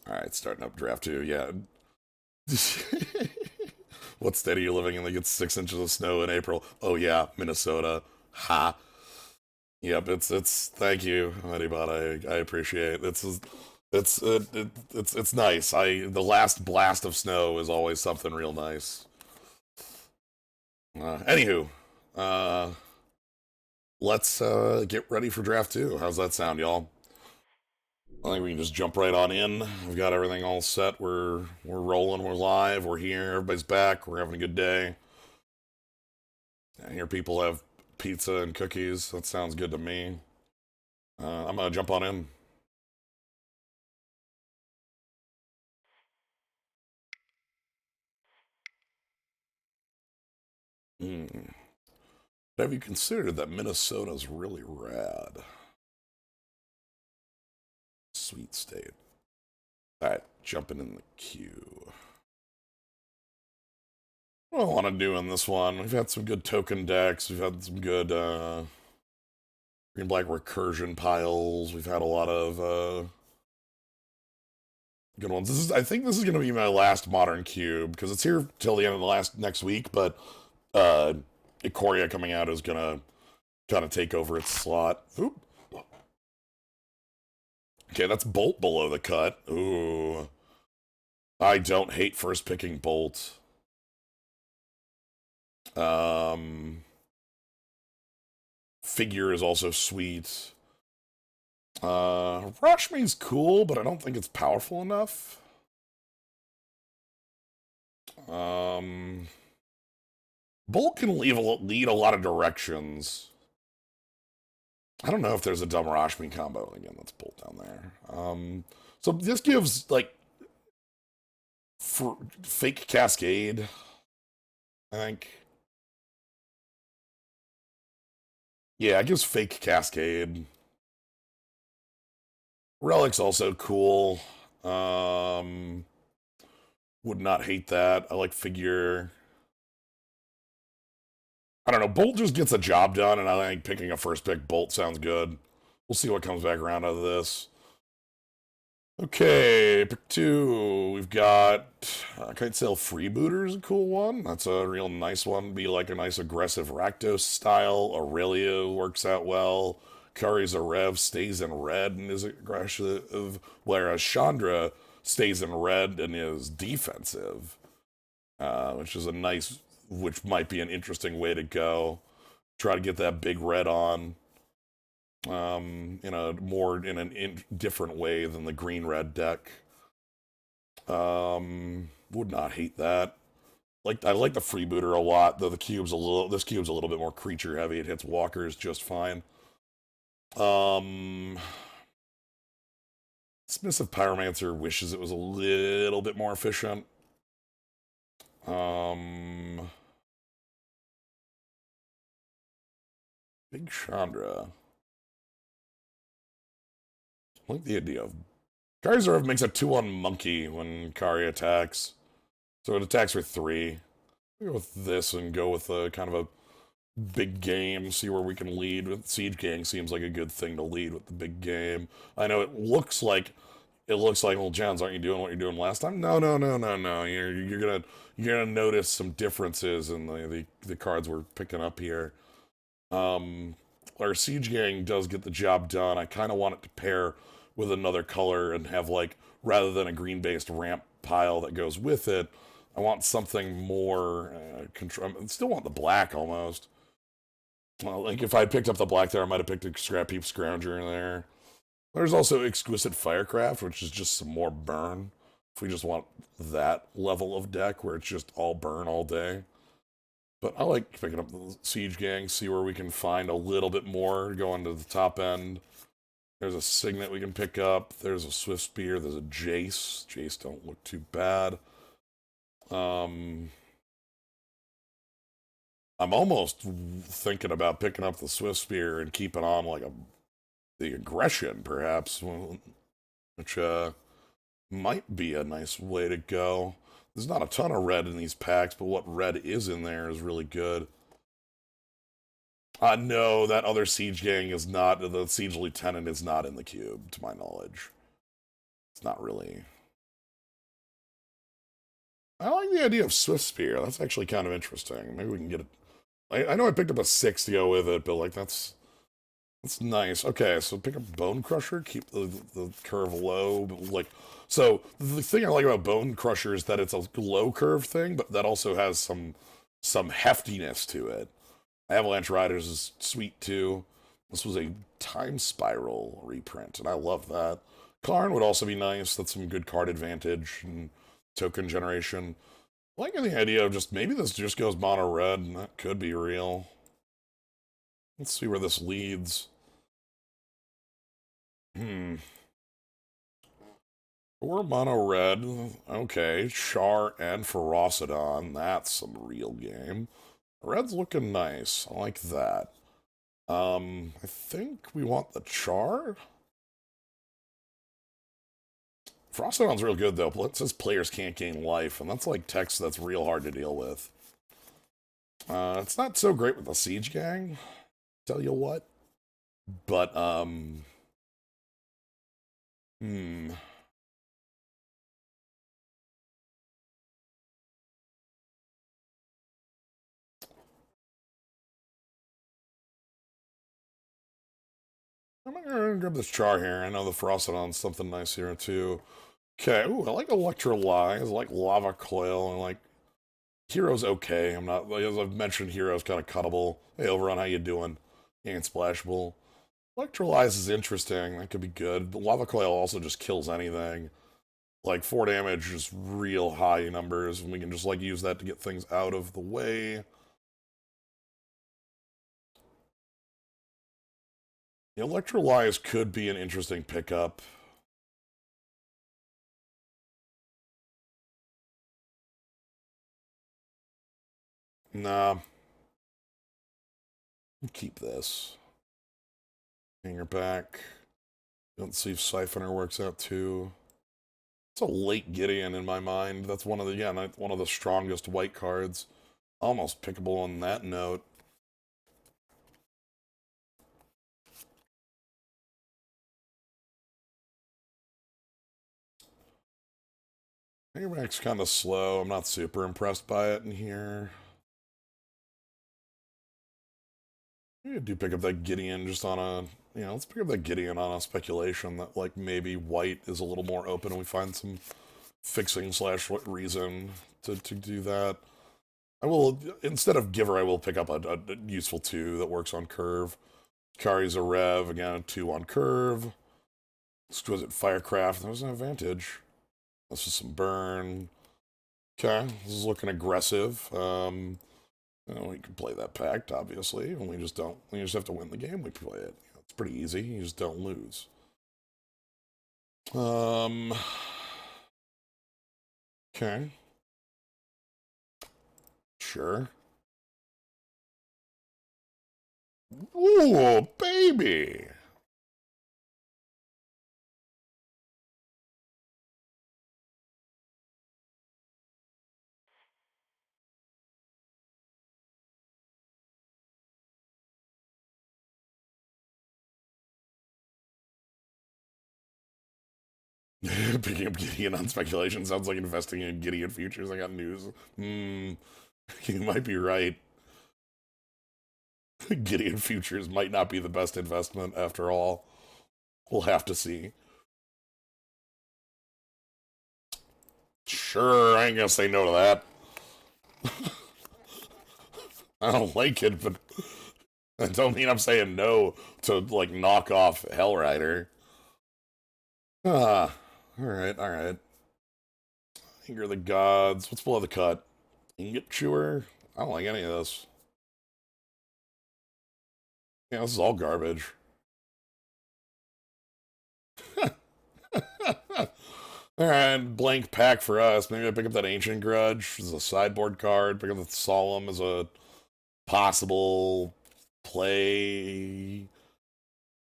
All right, starting up draft 2. Yeah. What state are you living in that gets 6 inches of snow in April? Oh yeah, Minnesota. Ha. Yep. It's. Thank you, Anybody. I appreciate it. It's nice. The last blast of snow is always something real nice. Anywho, uh, let's get ready for draft 2. How's that sound, y'all? I think we can just jump right on in. We've got everything all set. We're rolling. We're live. We're here. Everybody's back. We're having a good day. I hear people have pizza and cookies. That sounds good to me. I'm gonna jump on in. Hmm. Have you considered that Minnesota's really rad? Sweet state. All right, jumping in the queue. What I want to do in this one, we've had some good token decks. We've had some good green black recursion piles. We've had a lot of good ones. I think this is going to be my last modern cube because it's here till the end of the next week. But uh, Ikoria coming out is going to kind of take over its slot. Oop. Okay, that's Bolt below the cut. Ooh, I don't hate first picking Bolt. Um, Figure is also sweet. Rashmi's cool, but I don't think it's powerful enough. Um, Bolt can lead a lot of directions. I don't know if there's a dumb Rashmi combo. Again, let's Bolt down there. So this gives, like, for fake Cascade, I think. Yeah, it gives fake Cascade. Relic's also cool. Um, would not hate that. I like Figure. I don't know. Bolt just gets a job done, and I think picking a first pick Bolt sounds good. We'll see what comes back around out of this. Okay, pick 2. We've got Kitesail Freebooter is a cool one. That's a real nice one. Be like a nice aggressive Rakdos style. Aurelia works out well. Kari's a Rev stays in red and is aggressive, whereas Chandra stays in red and is defensive, which might be an interesting way to go. Try to get that big red on, in a different way than the green red deck. Would not hate that. I like the freebooter a lot, though this cube's a little bit more creature heavy. It hits walkers just fine. Um, Submissive Pyromancer wishes it was a little bit more efficient. Um, Big Chandra. I like the idea of Charizard makes a 2-1 monkey when Kari attacks. So it attacks for 3. Go with this and go with a kind of a big game, see where we can lead. With Siege Gang seems like a good thing to lead with the big game. I know well, Jens, aren't you doing what you're doing last time? No, no, no, no, no. You're gonna notice some differences in the cards we're picking up here. Our Siege Gang does get the job done. I kind of want it to pair with another color and have, like, rather than a green-based ramp pile that goes with it, I want something more control. I still want the black almost. Well, like if I picked up the black there, I might have picked a Scrap Heap Scrounger in there. There's also Exquisite Firecraft, which is just some more burn. If we just want that level of deck where it's just all burn all day. But I like picking up the Siege Gang, see where we can find a little bit more going to the top end. There's a Signet we can pick up. There's a Swift Spear. There's a Jace. Jace don't look too bad. I'm almost thinking about picking up the Swift Spear and keeping on like the aggression, perhaps, which might be a nice way to go. There's not a ton of red in these packs, but what red is in there is really good. No, that other Siege Gang is not. The Siege Lieutenant is not in the cube, to my knowledge. It's not really. I like the idea of Swift Spear. That's actually kind of interesting. Maybe we can get it. I know I picked up a 6 to go with it, but like that's nice. Okay, so pick up Bone Crusher, keep the curve low, but like so the thing I like about Bone Crusher is that it's a low curve thing, but that also has some heftiness to it. Avalanche Riders is sweet too. This was a Time Spiral reprint, and I love that. Karn would also be nice. That's some good card advantage and token generation. I like the idea of just maybe this just goes mono red, and that could be real. Let's see where this leads. Hmm. Or mono red. Okay. Char and Ferocidon. That's some real game. Red's looking nice. I like that. I think we want the Char. Ferocidon's real good though. It says players can't gain life, and that's like text that's real hard to deal with. It's not so great with the Siege Gang, tell you what. But hmm. I'm gonna grab this Char here. I know the Ferocidon's something nice here too. Okay, ooh, I like Electrolyze, I like Lava Coil, and like Hero's okay. I'm not, like, as I've mentioned, Hero's kind of cuttable. Hey, Overrun, how you doing? He ain't splashable. Electrolyze is interesting. That could be good. But Lava Coil also just kills anything. Like 4 damage, just real high numbers, and we can just like use that to get things out of the way. The Electrolyze could be an interesting pickup. Nah, keep this. Hanger back. Let's see if Siphoner works out too. It's a late Gideon in my mind. That's one of the, yeah, one of the strongest white cards. Almost pickable on that note. Hangerback's kind of slow. I'm not super impressed by it in here. I do pick up that Gideon just on a, let's pick up that Gideon on a speculation that, like, maybe white is a little more open and we find some fixing slash reason to do that. I will, instead of Giver, I will pick up a useful 2 that works on curve. Carries a rev, again, a 2 on curve. Exquisite Firecraft, that was an advantage. This is some burn. Okay, this is looking aggressive. We can play that pact, obviously, and we just don't. We just have to win the game. We play it. It's pretty easy. You just don't lose. Okay. Sure. Ooh, baby. Picking up Gideon on speculation sounds like investing in Gideon futures. I got news. You might be right. Gideon futures might not be the best investment after all. We'll have to see. Sure, I ain't gonna say no to that. I don't like it, but that don't mean I'm saying no to, like, knock off Hellrider. Alright, alright. Anger of the Gods. What's below the cut? Ingot Chewer? I don't like any of this. Yeah, this is all garbage. Alright, blank pack for us. Maybe I pick up that Ancient Grudge as a sideboard card. Pick up the Solemn as a possible play.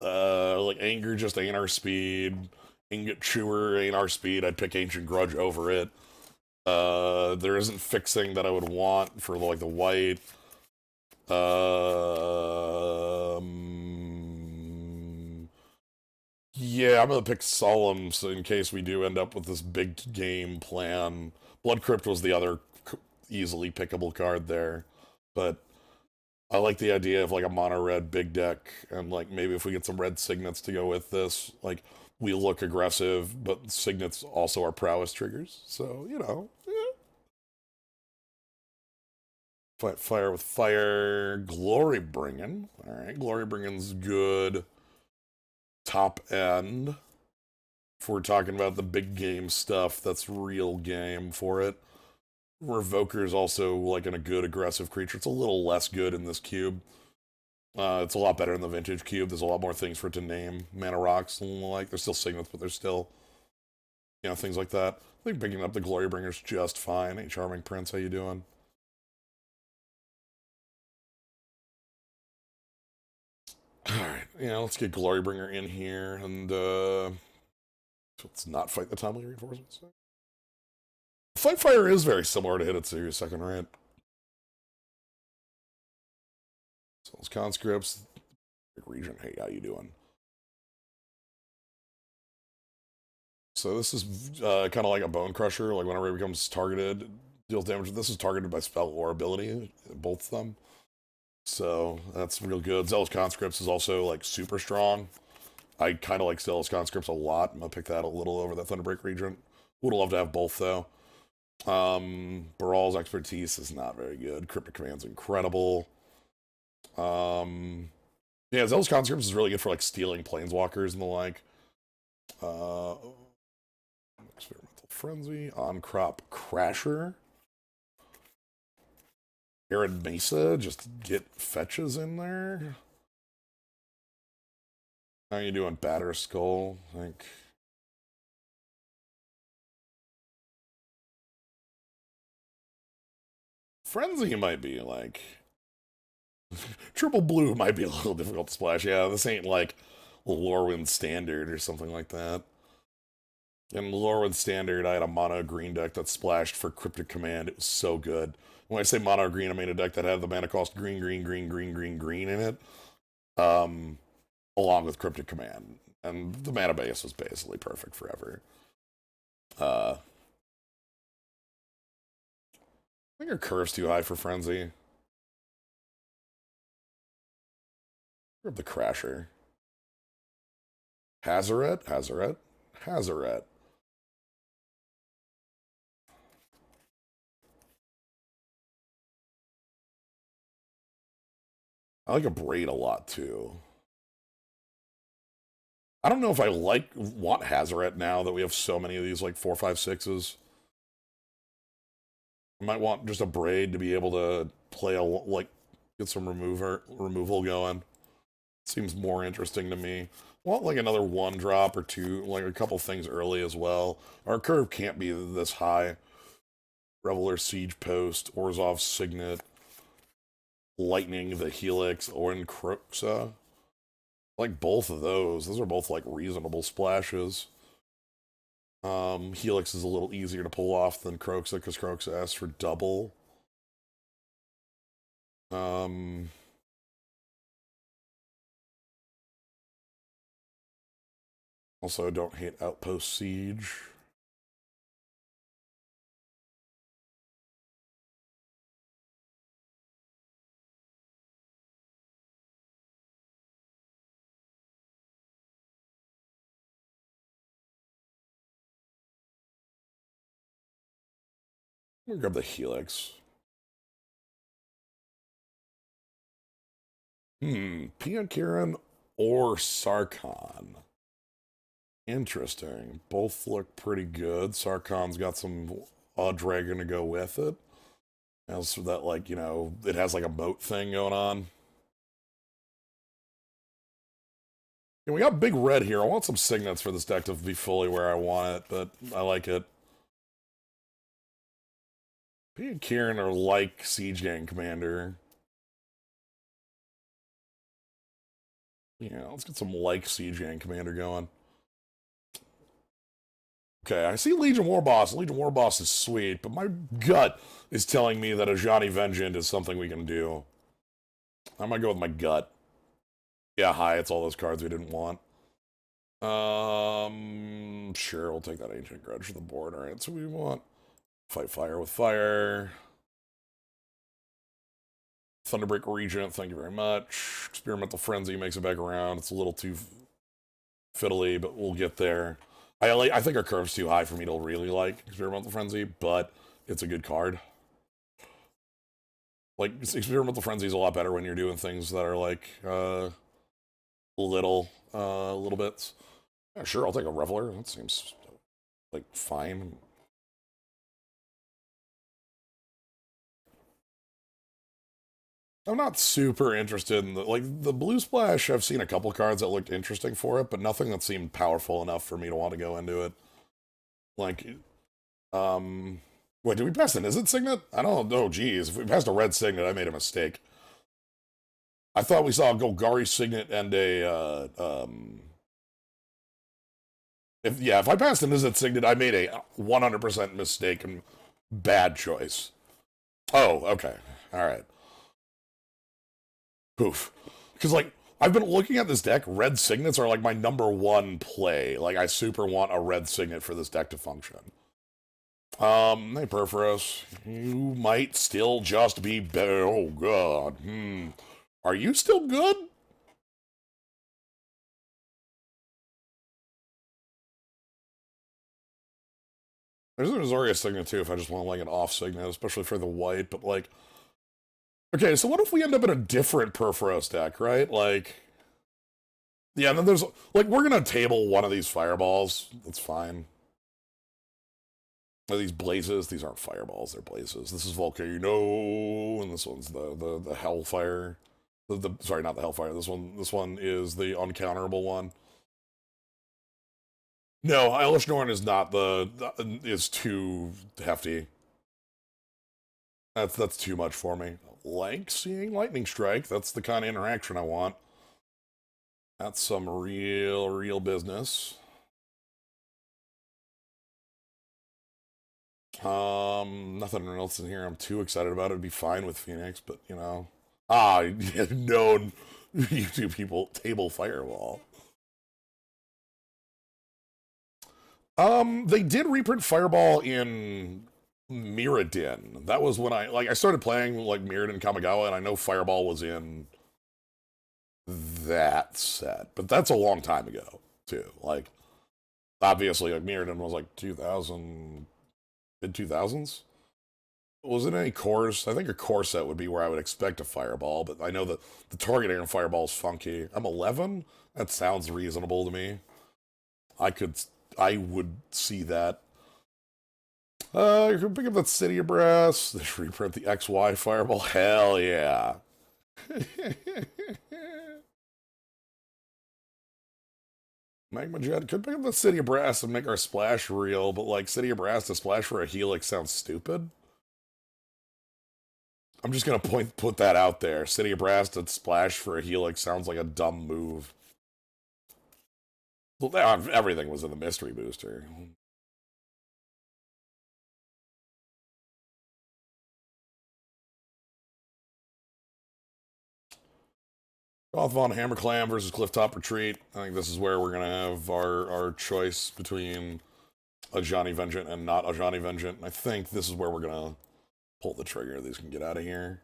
Like Anger just ain't our speed. Ingot Chewer ain't our speed. I'd pick Ancient Grudge over it. There isn't fixing that I would want for, like, the white. Um, Yeah, I'm gonna pick Solemn so in case we do end up with this big game plan. Blood Crypt was the other easily pickable card there, but I like the idea of like a mono red big deck, and like maybe if we get some red signets to go with this, like we look aggressive, but signets also are prowess triggers. So you know, fight fire with fire, glory bringing. All right, glory bringing's good. Top end. If we're talking about the big game stuff, that's real game for it. Revoker is also like a good aggressive creature. It's a little less good in this cube. It's a lot better in the vintage cube. There's a lot more things for it to name. Mana rocks and like there's still signets, but there's still things like that. I think picking up the Glory Bringer's just fine. Hey, Charming Prince, how you doing? All right, let's get Glory Bringer in here and let's not fight the timely reinforcements. Fight Fire is very similar to Hitotsu, second rate. Souls conscripts. Region, hey, how you doing? So this is kind of like a Bone Crusher. Like whenever it becomes targeted, deals damage. This is targeted by spell or ability, both of them. So that's real good. Zealous Conscripts is also like super strong. I kind of like Zealous Conscripts a lot. I'm gonna pick that a little over that Thunderbreak Regent. Would love to have both though. Baral's expertise is not very good. Cryptic Command's incredible. Yeah, Zealous Conscripts is really good for like stealing planeswalkers and the like. Experimental Frenzy, On Crop Crasher. Arid Mesa, just get fetches in there. How are you doing, Batter Skull? I think. Frenzy might be like. Triple Blue might be a little difficult to splash. Yeah, this ain't like Lorwyn Standard or something like that. In Lorwyn Standard, I had a mono green deck that splashed for Cryptic Command. It was so good. When I say mono green, I mean a deck that had the mana cost green, green, green, green, green, green in it, along with Cryptic Command. And the mana base was basically perfect forever. I think your curve's too high for Frenzy. Grab the Crasher. Hazaret, Hazaret, Hazaret. I like a Braid a lot too. I don't know if I want Hazaret now that we have so many of these like 4/5/6s. I might want just a Braid to be able to play get some removal going. Seems more interesting to me. I want like another one drop or two, like a couple things early as well. Our curve can't be this high. Reveler Siege Post, Orzhov Signet, Lightning the Helix, or in Croxa. Like both of those. Those are both like reasonable splashes. Helix is a little easier to pull off than Croxa because Croxa asks for double. Also, don't hate Outpost Siege. I'm gonna grab the Helix. Pia Kieran or Sarkhan. Interesting. Both look pretty good. Sarkon's got some odd dragon to go with it. As for that, like, it has like a moat thing going on. And we got big red here. I want some signets for this deck to be fully where I want it, but I like it. Me and Kieran are like Siege Gang Commander. Yeah, let's get some like Siege Gang Commander going. Okay, I see Legion Warboss. Legion Warboss is sweet, but my gut is telling me that Ajani Vengeant is something we can do. I might go with my gut. Yeah, hi, it's all those cards we didn't want. Sure, we'll take that Ancient Grudge to the board. Alright, so we want Fight Fire with Fire. Thunderbreak Regent, thank you very much. Experimental Frenzy makes it back around. It's a little too fiddly, but we'll get there. I think our curve's too high for me to really like Experimental Frenzy, but it's a good card. Like, Experimental Frenzy is a lot better when you're doing things that are like, little bits. Yeah, sure, I'll take a Reveler. That seems, like, fine. I'm not super interested in the Blue Splash. I've seen a couple cards that looked interesting for it, but nothing that seemed powerful enough for me to want to go into it. Like, wait, did we pass an Izzet Signet? I don't know. Geez, if we passed a red Signet, I made a mistake. I thought we saw a Golgari Signet and a, if I passed an Izzet Signet, I made a 100% mistake and bad choice. Oh, okay. All right. Poof. Because, like, I've been looking at this deck. Red Signets are, like, my #1 play. Like, I super want a red Signet for this deck to function. Hey, Perforos. You might still just be better. Oh, God. Are you still good? There's an Azorius Signet, too, if I just want, like, an off Signet, especially for the white, but, like... Okay, so what if we end up in a different Perforos deck, right? Like... Yeah, and then there's... Like, we're gonna table one of these Fireballs. That's fine. Are these Blazes? These aren't Fireballs, they're Blazes. This is Volcano, and this one's the Hellfire. Sorry, not the Hellfire. This one is the uncounterable one. No, Eilish Norn is not is too hefty. That's too much for me. Like seeing Lightning Strike, that's the kind of interaction I want. That's some real business. Nothing else in here I'm too excited about. It'd be fine with Phoenix, but you know. Known YouTube people table Fireball. They did reprint Fireball in Mirrodin. That was when I started playing like Mirrodin Kamigawa, and I know Fireball was in that set, but that's a long time ago too. Like, obviously, like Mirrodin was like 2000, mid 2000s. Was it any cores? I think a core set would be where I would expect a Fireball, but I know that the targeting on Fireball is funky. I'm 11. That sounds reasonable to me. I would see that. You can pick up that City of Brass. They should reprint the XY Fireball. Hell yeah. Magma Jet could pick up the City of Brass and make our splash real, but like City of Brass to splash for a Helix sounds stupid. I'm just gonna put that out there. City of Brass to splash for a Helix sounds like a dumb move. Well, everything was in the mystery booster. Gothvon Hammerclam versus Clifftop Retreat. I think this is where we're gonna have our choice between a Johnny Vengeant and not a Johnny Vengeant. I think this is where we're gonna pull the trigger. These can get out of here.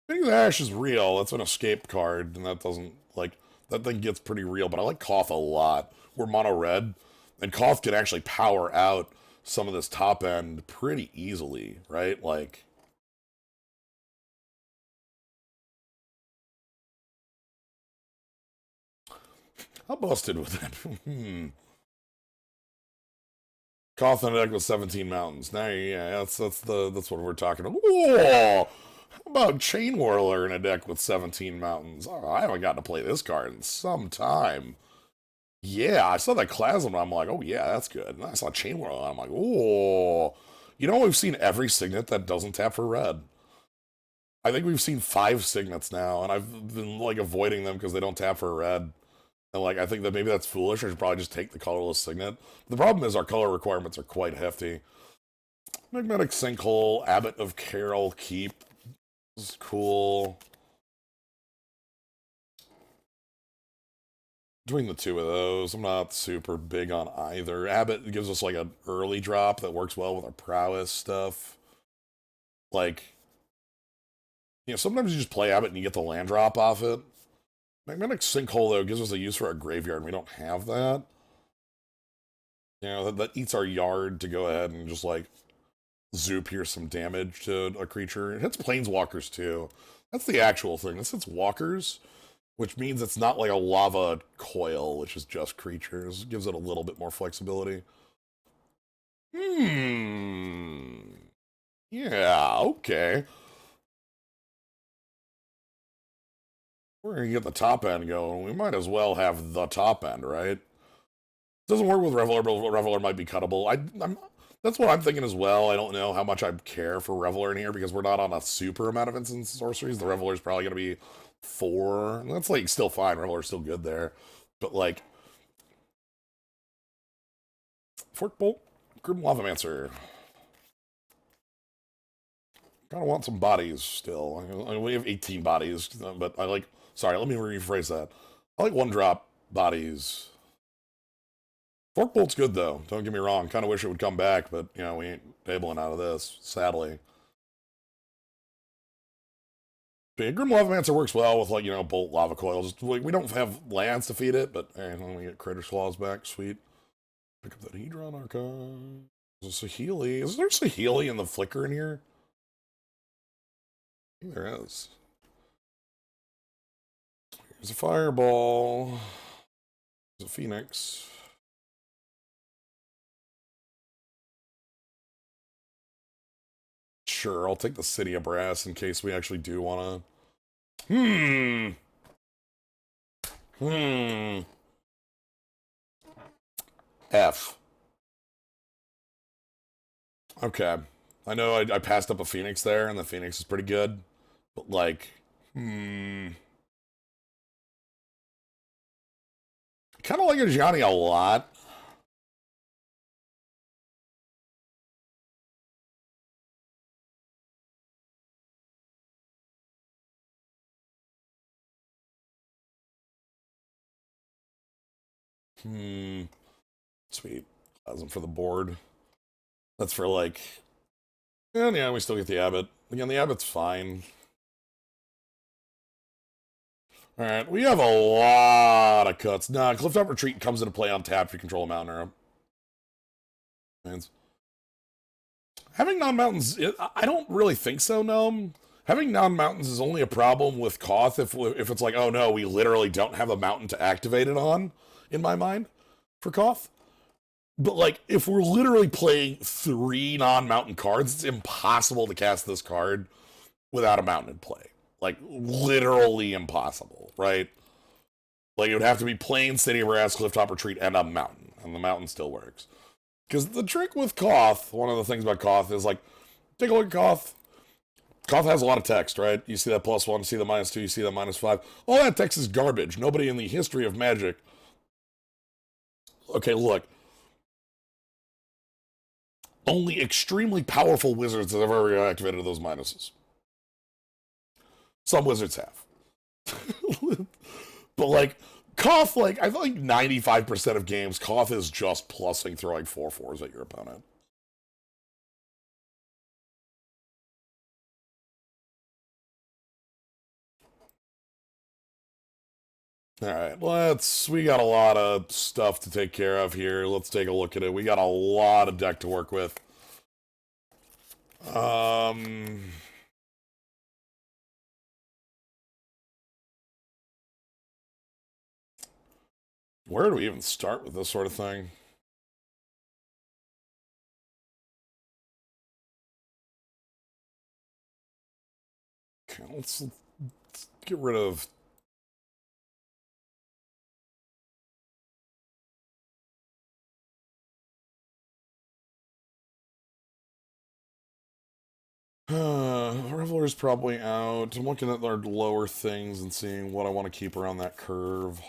I think the Ash is real. That's an escape card, and that doesn't, like, that thing gets pretty real, but I like Koth a lot. We're mono red, and Koth can actually power out some of this top end pretty easily, right? Like, how busted with that? Koth in a deck with 17 mountains. Now, yeah, that's what we're talking about. Whoa! How about Chain Whirler in a deck with 17 mountains? Oh, I haven't gotten to play this card in some time. Yeah, I saw that Clasm, and I'm like, oh yeah, that's good. And I saw Chain Whirler, and I'm like, oh. You know, we've seen every Signet that doesn't tap for red. I think we've seen 5 Signets now, and I've been, like, avoiding them because they don't tap for red. And, like, I think that maybe that's foolish. I should probably just take the colorless Signet. The problem is our color requirements are quite hefty. Magnetic Sinkhole, Abbot of Carroll Keep is cool. between the two of those. I'm not super big on either. Abbott gives us like an early drop that works well with our prowess stuff. Like, sometimes you just play Abbott and you get the land drop off it. Magnetic Sinkhole, though, gives us a use for our graveyard, and we don't have that. That eats our yard to go ahead and just, like, zoop here some damage to a creature. It hits planeswalkers, too. That's the actual thing. This hits walkers, which means it's not like a lava coil, which is just creatures. It gives it a little bit more flexibility. Yeah, okay. We're going to get the top end going. We might as well have the top end, right? Doesn't work with Reveler, but Reveler might be cuttable. That's what I'm thinking as well. I don't know how much I care for Reveler in here because we're not on a super amount of instant sorceries. The Reveler is probably going to be 4. That's, like, still fine. Reveler's still good there. But, like, Fork Bolt, Grim Lavamancer. Kind of want some bodies still. We have 18 bodies, but I like... Sorry, let me rephrase that. I like 1-drop bodies. Fork Bolt's good, though. Don't get me wrong. Kind of wish it would come back, but, we ain't tabling out of this, sadly. But yeah, Grim Lavamancer works well with, like, Bolt Lava Coil. Just, like, we don't have lands to feed it, but, hey, let me get Crater's Claws back. Sweet. Pick up that Hedron Archive. Is there Saheeli? Is there Saheeli in the Flicker in here? I think there is. There's a Fireball. There's a Phoenix. Sure, I'll take the City of Brass in case we actually do want to... F. Okay. I know I passed up a Phoenix there, and the Phoenix is pretty good. But, like... Kind of like a Gianni a lot. Sweet. 1,000 for the board. That's for, like... And yeah, we still get the Abbot. Again, the Abbot's fine. Alright, we have a lot of cuts. Nah, Clifftop Retreat comes into play on tap if you control a mountain arrow. Having non-mountains, I don't really think so, Gnome. Having non-mountains is only a problem with Koth if it's like, oh no, we literally don't have a mountain to activate it on, in my mind, for Koth. But, like, if we're literally playing 3 non-mountain cards, it's impossible to cast this card without a mountain in play. Like, literally impossible, right? Like, it would have to be plain City of Brass, Clifftop Retreat, and a mountain. And the mountain still works. Because the trick with Koth, one of the things about Koth is, like, take a look at Koth. Koth has a lot of text, right? You see that +1, you see the -2, you see that -5. All that text is garbage. Nobody in the history of Magic... Okay, look. Only extremely powerful wizards have ever activated those minuses. Some wizards have. But, like, Koth, like, I feel like 95% of games, Koth is just plussing throwing 4/4s at your opponent. Alright, we got a lot of stuff to take care of here. Let's take a look at it. We got a lot of deck to work with. Where do we even start with this sort of thing? Okay, let's get rid of... Reveler's probably out. I'm looking at our lower things and seeing what I want to keep around that curve.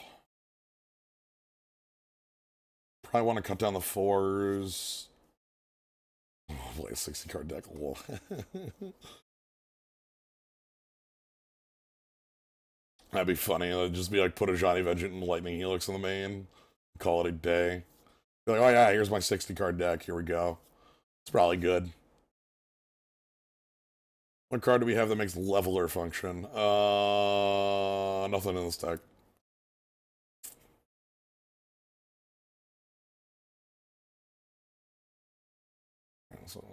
Probably want to cut down the 4s. Oh, play a 60-card deck. That'd be funny. It'd just be like put a Johnny Vengeance and Lightning Helix in the main, call it a day. Be like, oh yeah, here's my 60 card deck. Here we go. It's probably good. What card do we have that makes Leveler function? Nothing in this deck. So,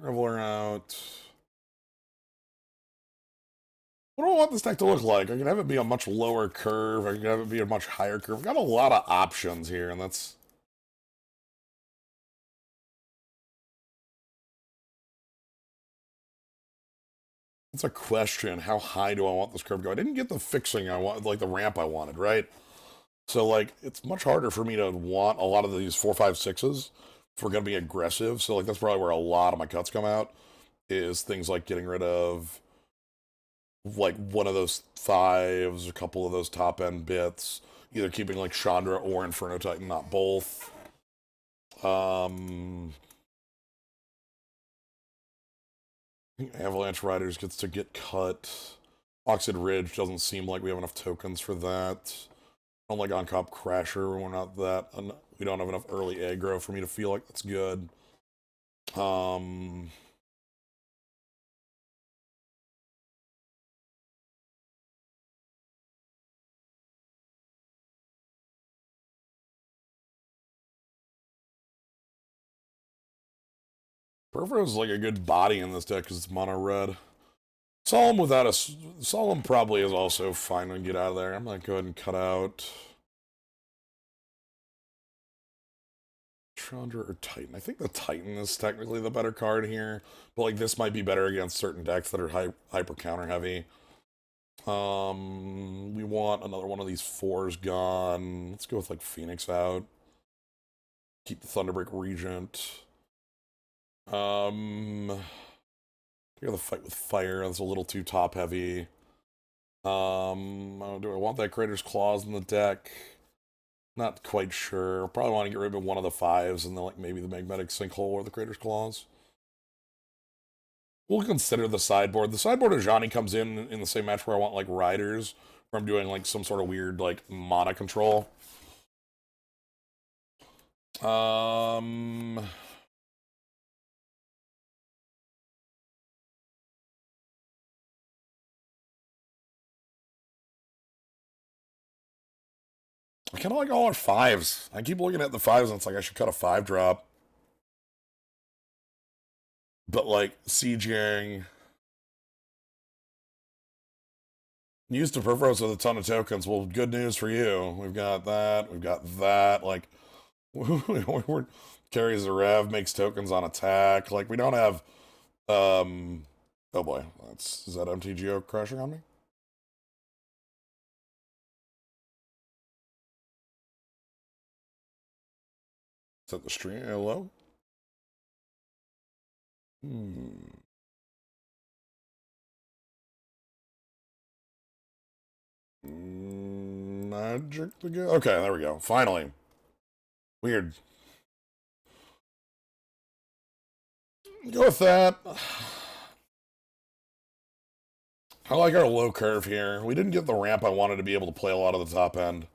Leveler out. What do I want this deck to look like? I can have it be a much lower curve. I can have it be a much higher curve. We've got a lot of options here, and that's... That's a question. How high do I want this curve to go? I didn't get the fixing I want, like the ramp I wanted, right? So, like, it's much harder for me to want a lot of these 4, 5, 6s if we're going to be aggressive. So, like, that's probably where a lot of my cuts come out, is things like getting rid of, like, one of those 5s, a couple of those top-end bits, either keeping, like, Chandra or Inferno Titan, not both. I think Avalanche Riders gets to get cut. Oxid Ridge doesn't seem like we have enough tokens for that. I don't like on-cop Crasher. We're not that... We don't have enough early aggro for me to feel like that's good. Perfo is like a good body in this deck because it's mono red. Solemn without a... Solemn probably is also fine to get out of there. I'm gonna go ahead and cut out... Chandra or Titan? I think the Titan is technically the better card here. But like this might be better against certain decks that are hyper counter heavy. We want another one of these 4s gone. Let's go with like Phoenix out. Keep the Thunderbreak Regent. Here the fight with fire. That's a little too top heavy. Do I want that Creator's Claws in the deck? Not quite sure. Probably want to get rid of one of the 5s and then like maybe the Magnetic Sinkhole or the Creator's Claws. We'll consider the sideboard. The sideboard of Johnny comes in the same match where I want like Riders, where I'm doing like some sort of weird like mana control. I kind of like all our 5s. I keep looking at the 5s and it's like I should cut a 5-drop. But like Siege Gang... Used to Perforos with a ton of tokens. Well, good news for you. We've got that. We've got that. Like, we're carries the rev, makes tokens on attack. Like, we don't have, oh boy. Is that MTGO crashing on me? Is that the stream? Hello? Magic again? Okay, there we go. Finally. Weird. Go with that. I like our low curve here. We didn't get the ramp I wanted to be able to play a lot of the top end.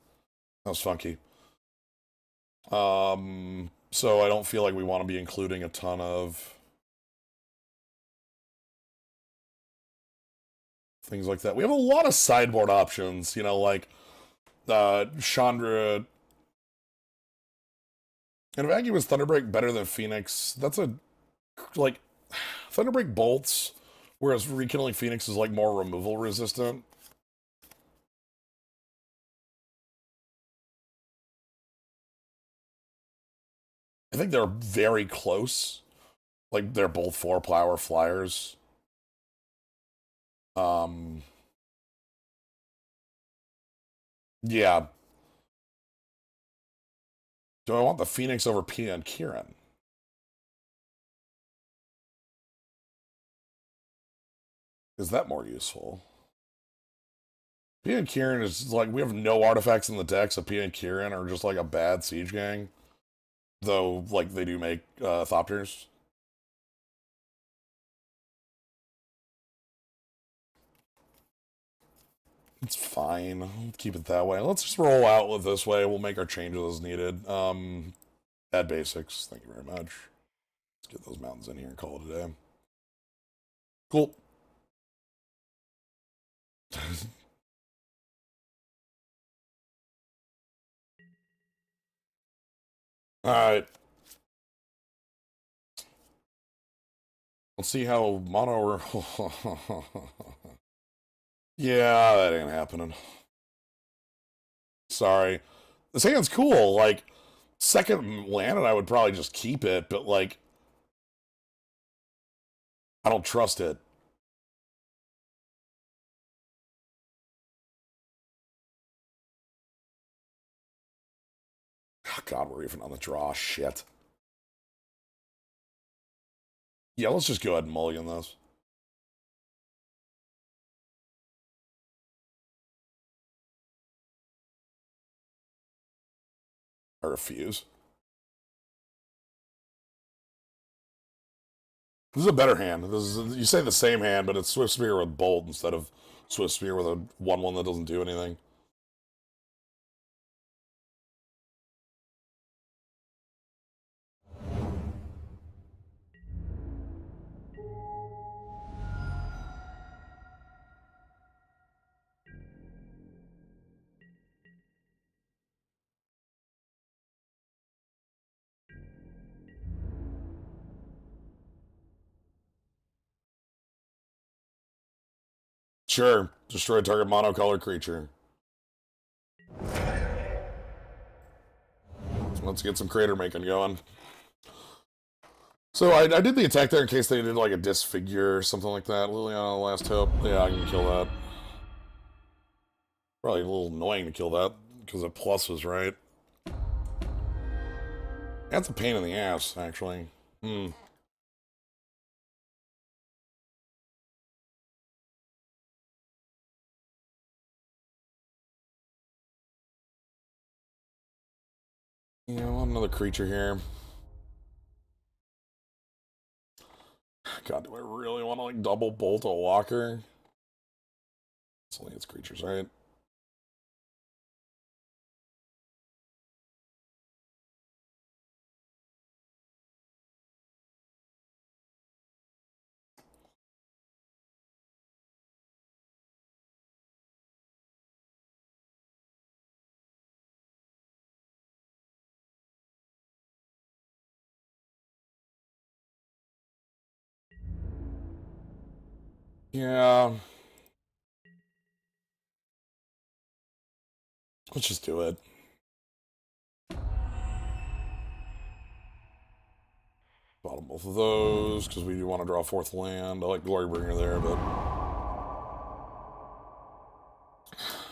That was funky. So I don't feel like we want to be including a ton of things like that. We have a lot of sideboard options, you know, like Chandra. And if Aggie was Thunderbreak better than Phoenix, that's a, like, Thunderbreak bolts, whereas Rekindling Phoenix is, like, more removal resistant. I think they're very close. Like, they're both 4-power flyers. Yeah. Do I want the Phoenix over Pia and Kieran? Is that more useful? Pia and Kieran is like, we have no artifacts in the deck, so Pia and Kieran are just like a bad Siege Gang. Though, like, they do make Thopters. It's fine. I'll keep it that way. Let's just roll out with this way. We'll make our changes as needed. Add basics. Thank you very much. Let's get those mountains in here and call it a day. Cool. Alright. Let's see how mono... Yeah, that ain't happening. Sorry. This hand's cool. Like, second land, and I would probably just keep it, but, like, I don't trust it. Oh, God, we're even on the draw. Shit. Yeah, let's just go ahead and mulligan this. I refuse. This is a better hand. You say the same hand, but it's Swift Spear with Bolt instead of Swift Spear with a 1-1 that doesn't do anything. Sure. Destroy target monocolored creature. Let's get some crater making going. So I did the attack there in case they did like a disfigure or something like that. Liliana, last hope. Yeah, I can kill that. Probably a little annoying to kill that because the plus was right. That's a pain in the ass, actually. Hmm. Yeah, I want another creature here. God, do I really want to like double bolt a walker? It's only its creatures, right? Yeah. Let's just do it. Bottom both of those, because we do want to draw a fourth land. I like Glorybringer there, but...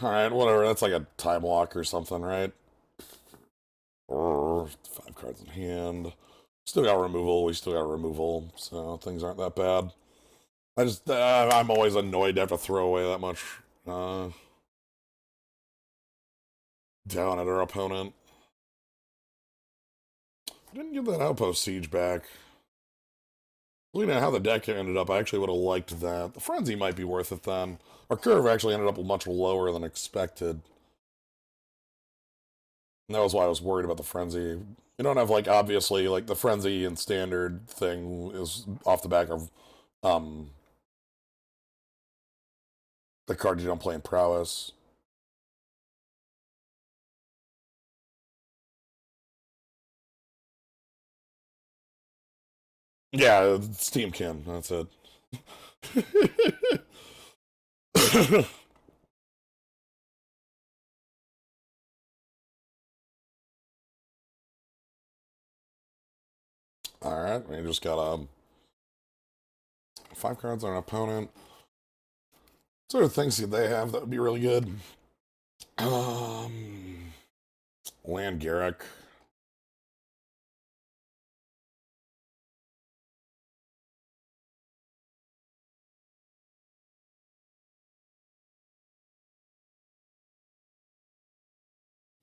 Alright, whatever. That's like a time walk or something, right? Or 5 cards in hand. Still got removal. We still got removal, so things aren't that bad. I'm always annoyed to have to throw away that much down at our opponent. I didn't get that Outpost Siege back. Looking at how the deck ended up, I actually would have liked that. The Frenzy might be worth it then. Our curve actually ended up much lower than expected. And that was why I was worried about the Frenzy. You don't have, like, obviously, like, the Frenzy and Standard thing is off the back of, the card you don't play in Prowess. Yeah, Steamkin, that's it. Alright, we just got 5 cards on an opponent. What sort of things do they have that would be really good? Land Garrick.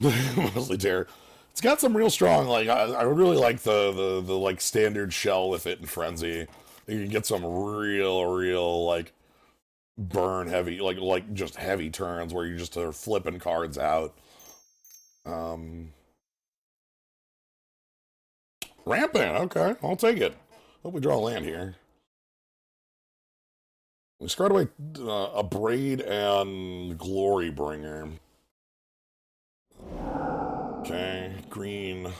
Mostly Terror. It's got some real strong, like, I really like the like standard shell with it in Frenzy. You can get some real, like, burn heavy, like just heavy turns where you just are flipping cards out. Um, Rampant, okay, I'll take it. Hope we draw land here. We squared away a Braid and Glory Bringer. Okay, green.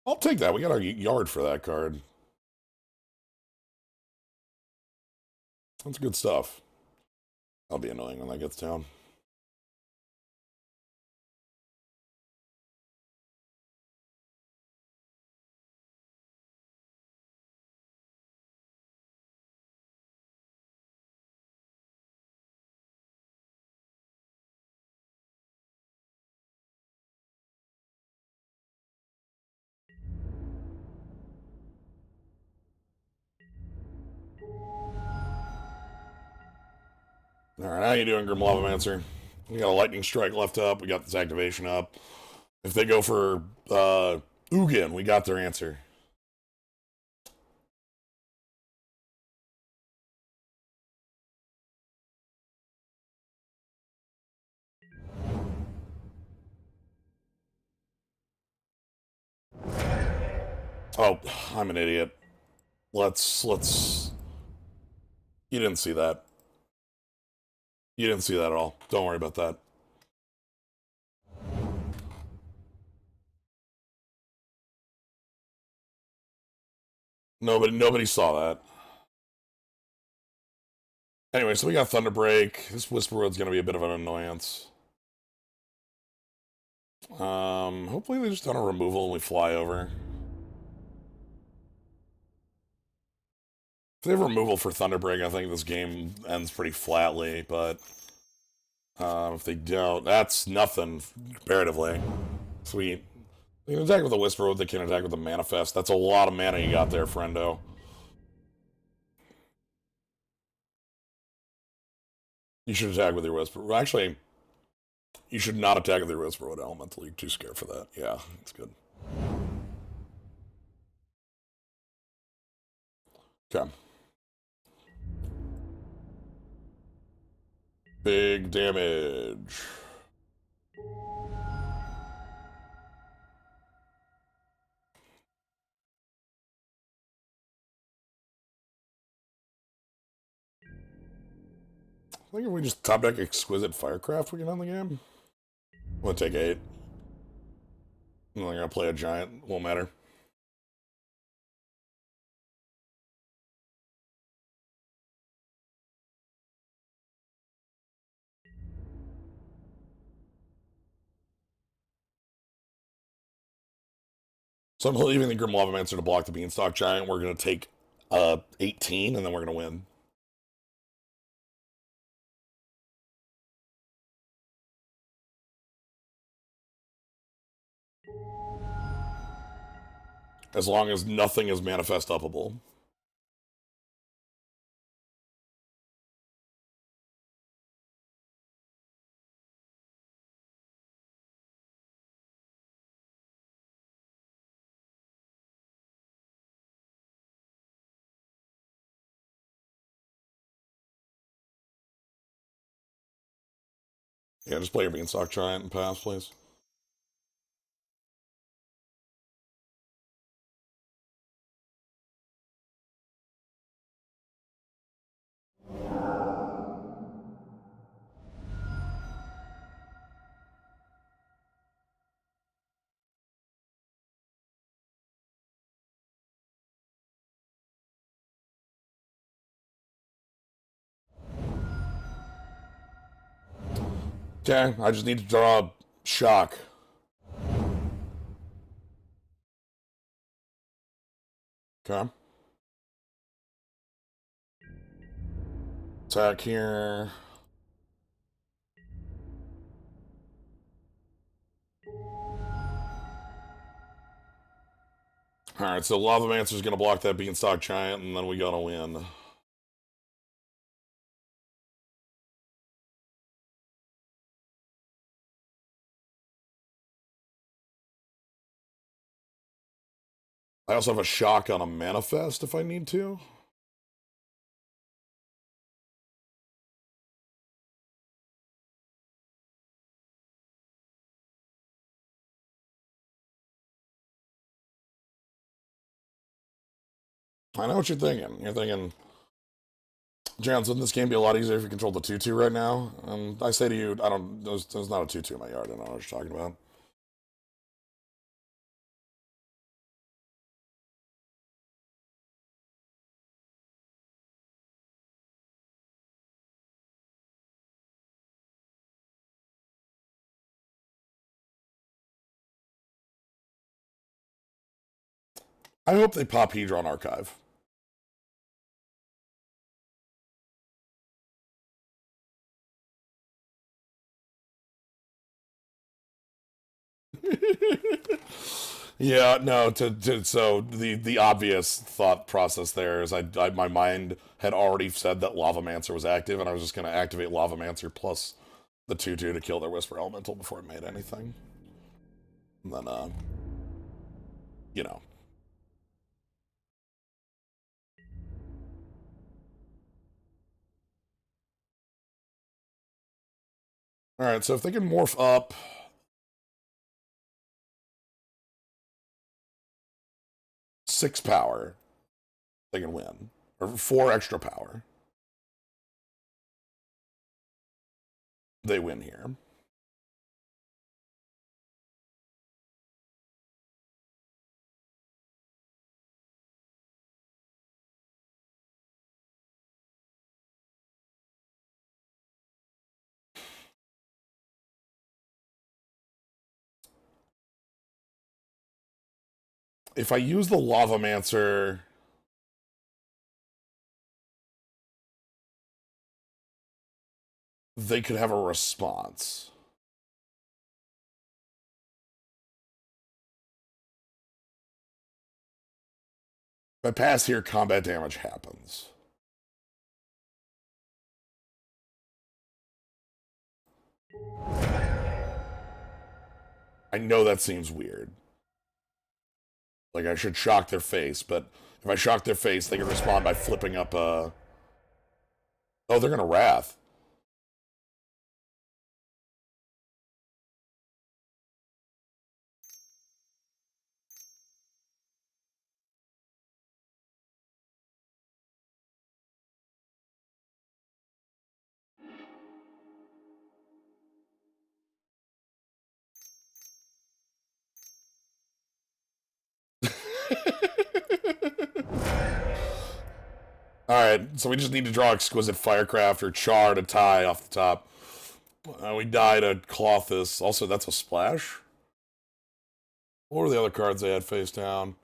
I'll take that. We got our yard for that card. That's good stuff. That'll be annoying when that gets down. All right, how you doing, Grim Lavamancer? We got a Lightning Strike left up. We got this activation up. If they go for Ugin, we got their answer. Oh, I'm an idiot. Let's. You didn't see that. You didn't see that at all. Don't worry about that. Nobody saw that. Anyway, so we got Thunderbreak. This Whisper Road's gonna be a bit of an annoyance. Hopefully they just done a removal and we fly over. If they have removal for Thunderbreak, I think this game ends pretty flatly, but if they don't, that's nothing comparatively. Sweet. They can attack with a Whisper Road, they can attack with a Manifest. That's a lot of mana you got there, friendo. You should attack with your Whisper. Well, actually, you should not attack with your Whisper Road Elemental. You're too scared for that. Yeah, that's good. Okay. Big damage. I think if we just top deck Exquisite Firecraft, we can end the game. We'll take 8. I'm not gonna play a giant. Won't matter. So I'm leaving the Grim Lavamancer to block the Beanstalk Giant. We're gonna take 18, and then we're gonna win. As long as nothing is manifest upable. Yeah, just play your Beanstalk Giant and pass, please. Okay, I just need to draw Shock. Okay. Attack here. Alright, so Lavamancer's gonna block that Beanstalk Giant, and then we gotta win. I also have a Shock on a Manifest if I need to. I know what you're thinking. You're thinking, Jans, wouldn't this game be a lot easier if you controlled the 2-2 right now? And I say to you, I don't, there's not a 2-2 in my yard. I don't know what you're talking about. I hope they pop Hedron Archive. Yeah, no. So the obvious thought process there is my mind had already said that Lavamancer was active, and I was just going to activate Lavamancer plus the 2-2 to kill their Whisper Elemental before it made anything. And then, you know. All right, so if they can morph up 6 power, they can win. Or 4 extra power. They win here. If I use the Lavamancer, they could have a response. If I pass here, combat damage happens. I know that seems weird. Like I should shock their face, but if I shock their face, they can respond by flipping up a... Oh, they're gonna Wrath. Alright, so we just need to draw Exquisite Firecraft or Char to tie off the top. We die to Clothis. Also, that's a splash? What were the other cards they had face down?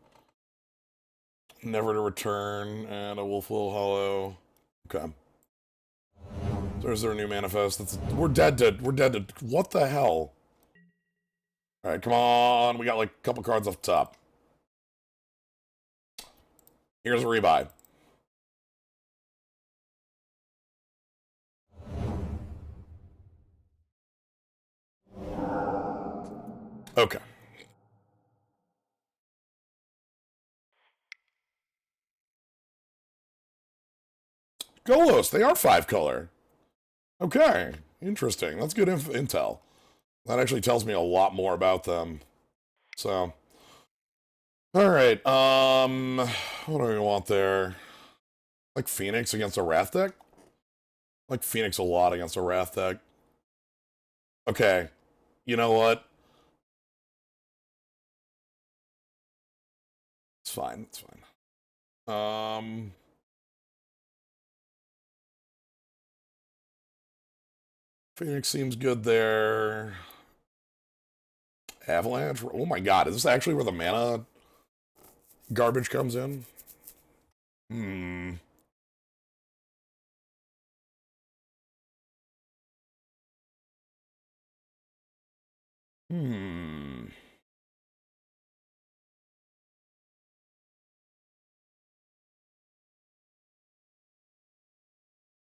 Never to Return and a Wolfwill Hollow. Okay. So is there a new manifest? We're dead to... What the hell? Alright, come on. We got like a couple cards off the top. Here's a rebuy. Okay. Golos, they are 5-color. Okay, interesting. That's good intel. That actually tells me a lot more about them. So, all right. What do we want there? Like Phoenix against a Wrath deck? Like Phoenix a lot against a Wrath deck. Okay, you know what? It's fine. It's fine. Phoenix seems good there. Avalanche. Oh my God, is this actually where the mana garbage comes in? Hmm. Hmm.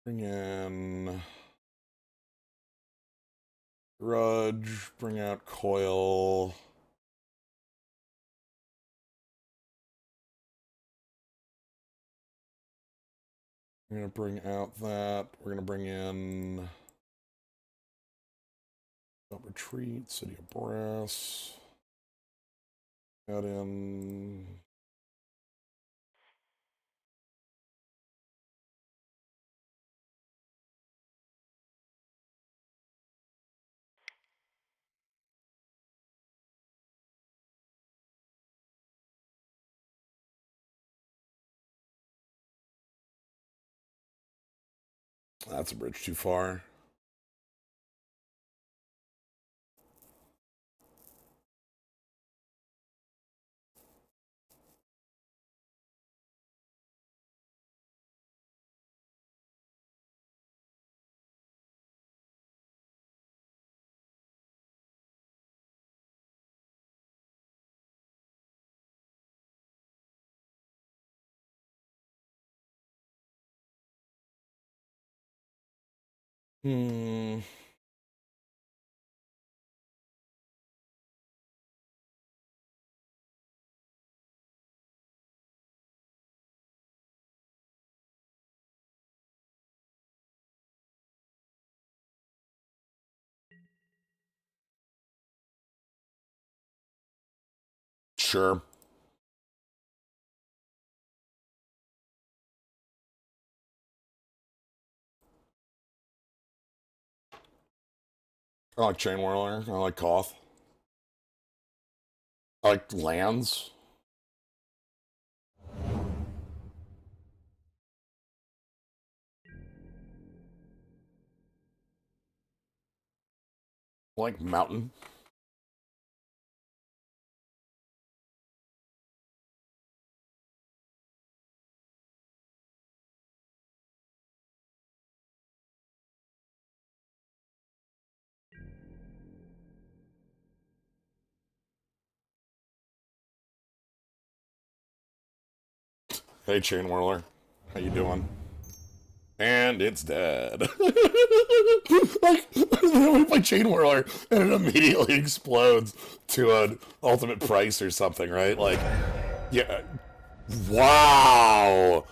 Bring in Grudge. Bring out Coil. We're gonna bring out that. We're gonna bring in Retreat, City of Brass. Add in That's a bridge too far. Hmm. Sure. I like Chain Whirler. I like Koth. I like lands. I like Mountain. Hey, Chain Whirler. How you doing? And it's dead. Like, we play Chain Whirler, and it immediately explodes to an ultimate price or something, right? Like, yeah. Wow.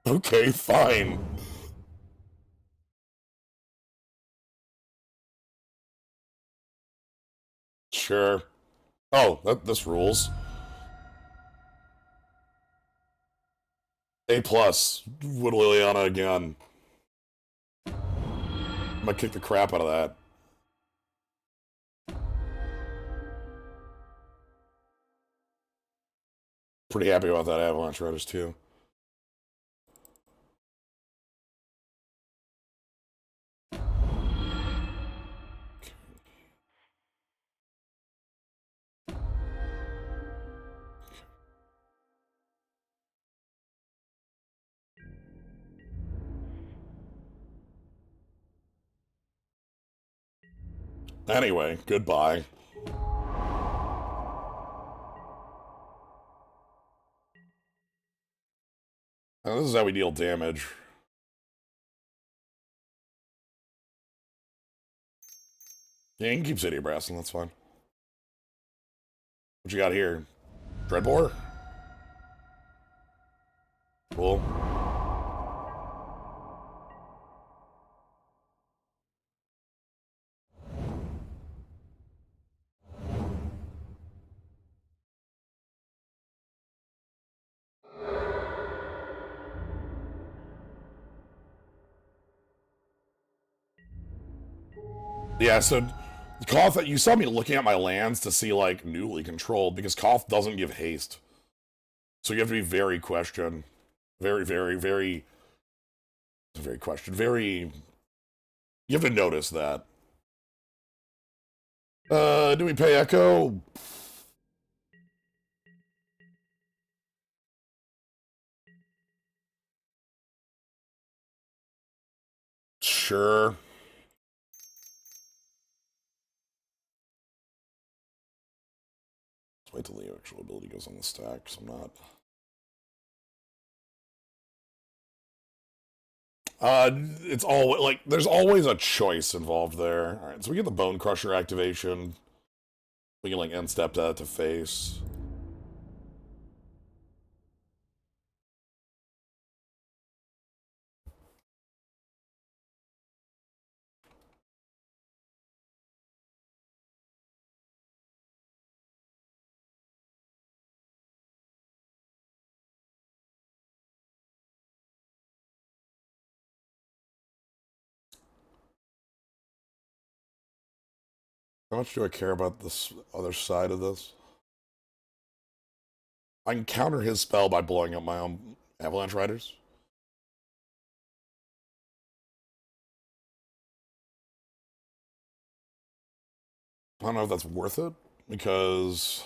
Okay, fine. Sure. Oh, this rules. A plus. Wood Liliana again. I'm gonna kick the crap out of that. Pretty happy about that Avalanche Riders too. Anyway, goodbye. Now, this is how we deal damage. Yeah, you can keep City of Brass, and that's fine. What you got here? Dreadbore? Cool. Yeah, so Koth, you saw me looking at my lands to see like newly controlled because Koth doesn't give haste. So you have to be very question. Very, very, very very question. Very you have to notice that. Do we pay Echo? Sure. Let's wait till the actual ability goes on the stack, because I'm not. It's all like there's always a choice involved there. All right, so we get the Bone Crusher activation. We can like end step that to face. How much do I care about this other side of this? I can counter his spell by blowing up my own Avalanche Riders. I don't know if that's worth it, because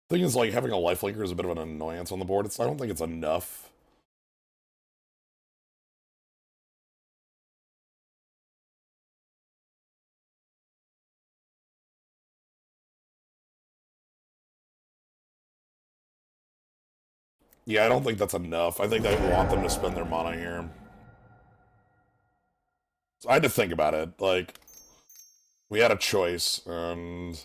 the thing is, like, having a lifelinker is a bit of an annoyance on the board. I don't think it's enough. Yeah, I don't think that's enough. I think they want them to spend their mana here. So I had to think about it. Like, we had a choice, and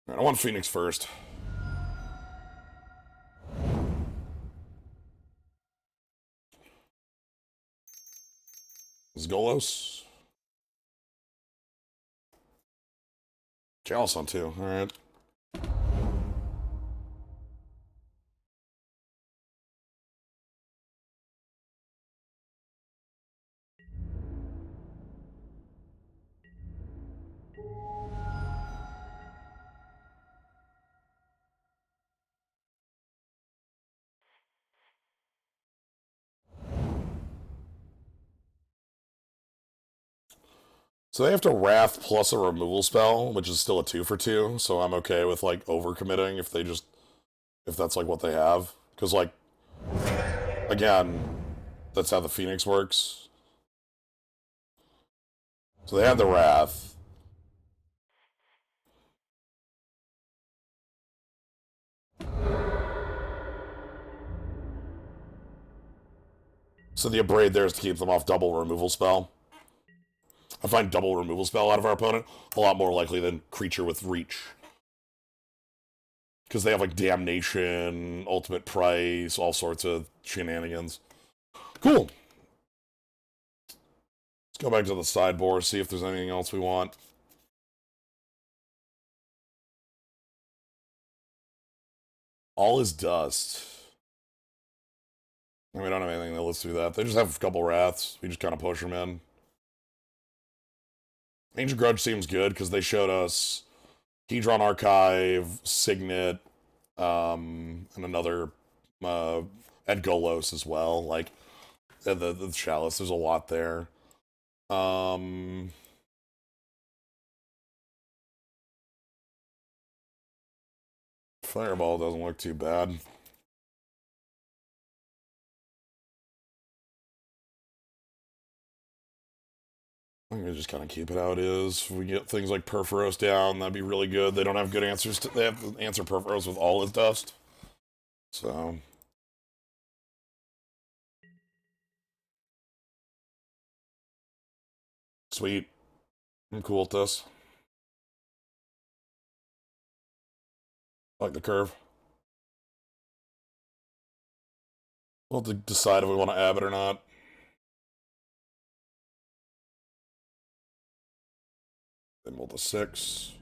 I want Phoenix first. Golos. Chalice on two. Alright. So they have to Wrath plus a removal spell, which is still a 2 for 2, so I'm okay with, like, overcommitting if that's, like, what they have. Because, like, again, that's how the Phoenix works. So they had the Wrath. So the Abrade there is to keep them off double removal spell. I find double removal spell out of our opponent a lot more likely than creature with reach. Because they have, like, Damnation, Ultimate Price, all sorts of shenanigans. Cool. Let's go back to the sideboard, see if there's anything else we want. All is dust. We don't have anything that lets do that. They just have a couple Wraths. We just kind of push them in. Ancient Grudge seems good because they showed us Hedron Archive, Signet, and another at Golos as well. Like the Chalice, there's a lot there. Fireball doesn't look too bad. I'm gonna just kind of keep it how it is. If we get things like Perforos down, that'd be really good. They don't have good answers. They have to answer Perforos with all his dust. So sweet. I'm cool with this. I like the curve. We'll have to decide if we want to ab it or not. Then roll the 6.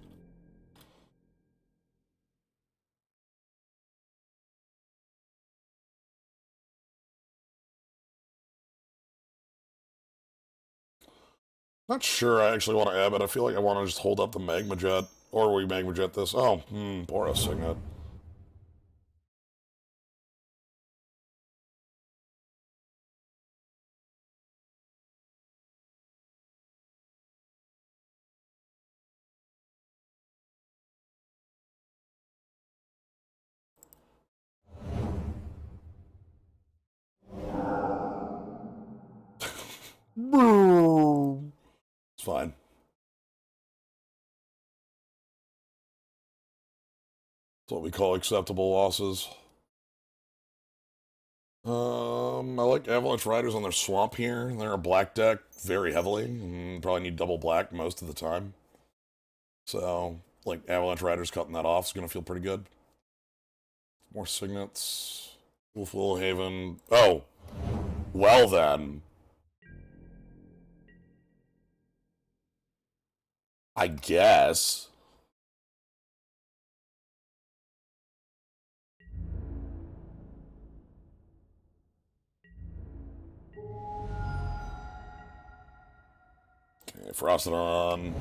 Not sure I actually want to ab it. I feel like I want to just hold up the Magma Jet. Or we Magma Jet this. Oh, Boros Signet. It's fine. It's what we call acceptable losses. I like Avalanche Riders on their swamp here. They're a black deck very heavily. Probably need double black most of the time. So, like, Avalanche Riders cutting that off is going to feel pretty good. More signets. Wolf Haven. Oh, well then. I guess. Okay, Frostodon.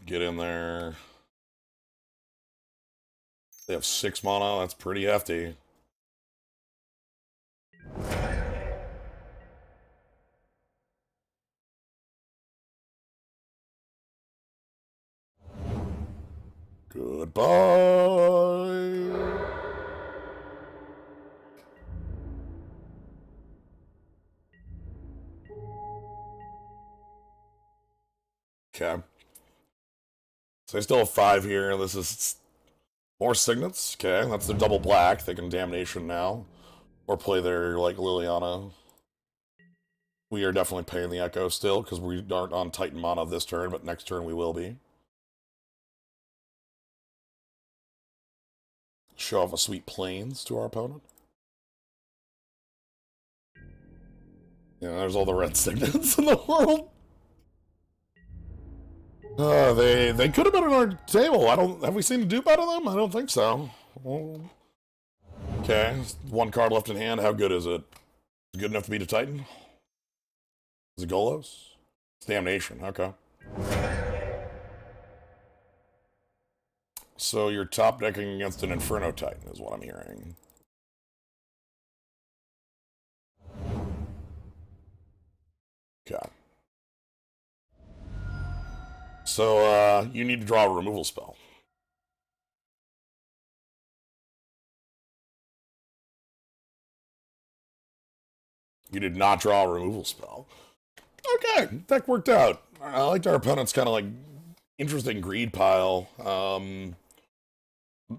Get in there. They have 6 mana. That's pretty hefty. Goodbye. Okay. So they still have 5 here. This is more signets. Okay, that's their double black. They can Damnation now. Or play their, like, Liliana. We are definitely paying the Echo still, because we aren't on Titan mana this turn, but next turn we will be. Show off a sweet Plains to our opponent. Yeah, there's all the red signets in the world. They could have been on our table. Have we seen a dupe out of them? I don't think so. Well, okay, 1 card left in hand. How good is it? Good enough to beat a Titan? Is it Golos? It's Damnation. Okay. So you're top decking against an Inferno Titan, is what I'm hearing. Okay. So, you need to draw a removal spell. You did not draw a removal spell. Okay, that worked out. I liked our opponent's kind of like interesting greed pile.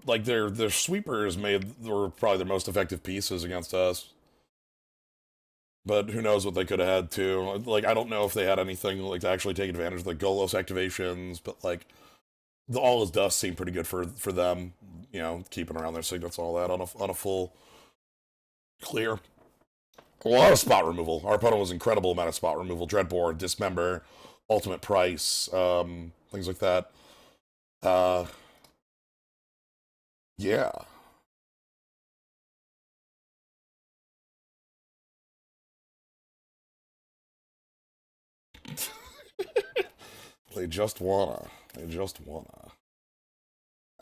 Like their sweepers were probably their most effective pieces against us. But who knows what they could have had too. Like I don't know if they had anything like to actually take advantage of the Golos activations, but like the All Is Dust seemed pretty good for them. You know, keeping around their signets, all that on a full clear. A lot of spot removal. Our opponent was incredible amount of spot removal. Dreadbore, Dismember, Ultimate Price, things like that. Yeah. They just wanna. They just wanna.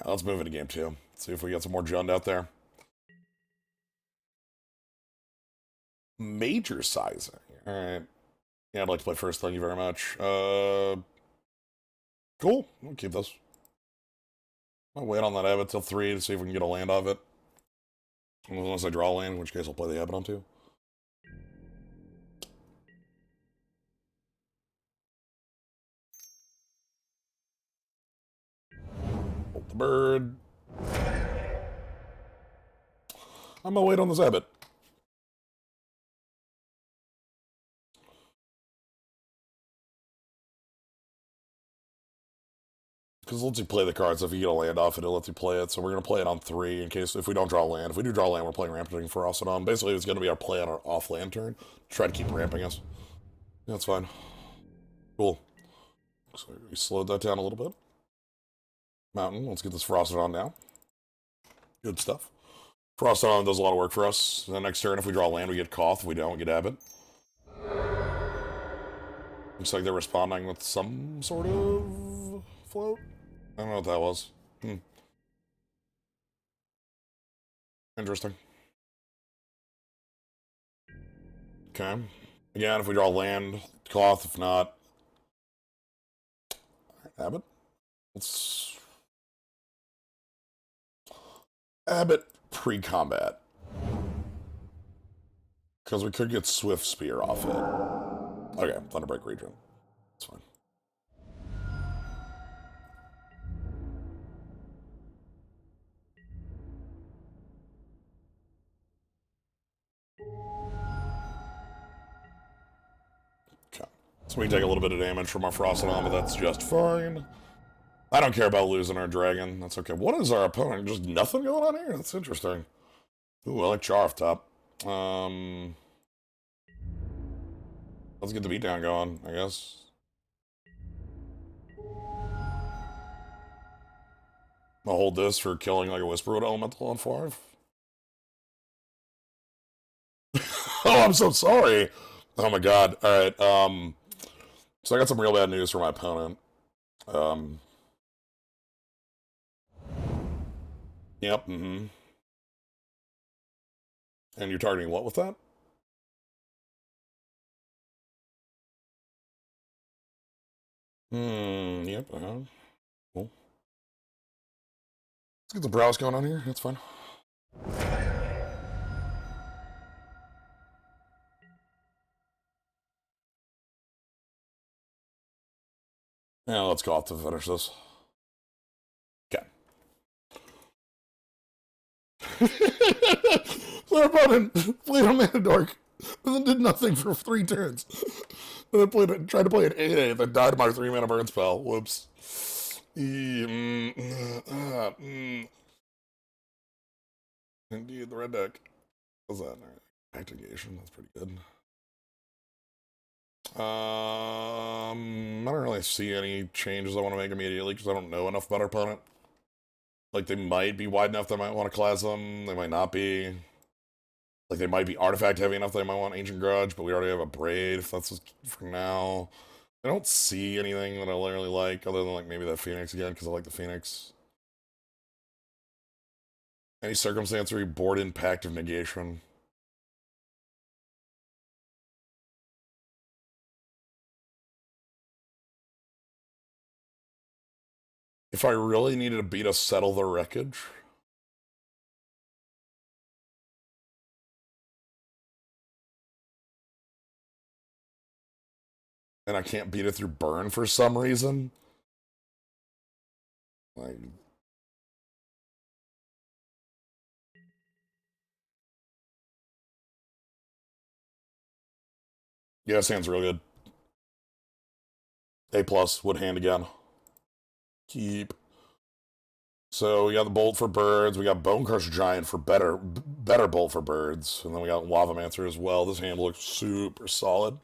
Let's move into game 2. See if we get some more Jund out there. Major sizing. Alright. Yeah, I'd like to play first, thank you very much. Cool. We'll keep this. I'll wait on that Abbott till 3 to see if we can get a land off it. Unless I draw a land, in which case I'll play the Abbott on 2. Hold the bird. I'm gonna wait on this Abbott. Because it lets you play the cards. If you get a land off it, it lets you play it. So we're going to play it on 3 in case if we don't draw land. If we do draw land, we're playing Rampaging Frostodon. Basically, it's going to be our play on our off-land turn. Try to keep ramping us. Yeah, that's fine. Cool. So we slowed that down a little bit. Mountain, let's get this Frostodon now. Good stuff. Frostodon does a lot of work for us. The next turn, if we draw land, we get Koth. If we don't, we get Abbott. Looks like they're responding with some sort of float. I don't know what that was. Interesting. Okay. Again, if we draw land, Koth. If not, Abbott. Let's Abbott pre-combat. Because we could get Swift Spear off it. Okay, Thunderbreak Region. That's fine. Okay. So we take a little bit of damage from our Frostodon, but that's just fine. I don't care about losing our dragon. That's okay. What is our opponent? Just nothing going on here? That's interesting. Ooh, I like Char off top. Let's get the beatdown going, I guess. I'll hold this for killing like a Whisperwood Elemental on 5. Oh, I'm so sorry. Oh my god. Alright, so I got some real bad news for my opponent. Um, yep, And you're targeting what with that? Yep, Cool. Let's get the browse going on here. That's fine. Yeah, let's go off to finish this. Okay. So our opponent played a Mana Dork, and then did nothing for 3 turns. And then tried to play an 8/8, then died to my 3 mana burn spell. Whoops. Indeed, the red deck. What's that? Activation, that's pretty good. I don't really see any changes I want to make immediately because I don't know enough about our opponent. Like, they might be wide enough that I might want to class them. They might not be. Like, they might be artifact heavy enough that I might want Ancient Grudge, but we already have a Braid, if that's for now. I don't see anything that I really like, other than, like, maybe that Phoenix again, because I like the Phoenix. Any circumstance where you board in Pact of Negation. If I really needed to beat a Settle the Wreckage... and I can't beat it through burn for some reason. Like, yeah, sounds real good. A+, wood hand again. Keep. So we got the Bolt for birds, we got Bonecrusher Giant for better Bolt for birds, and then we got Lavamancer as well. This hand looks super solid.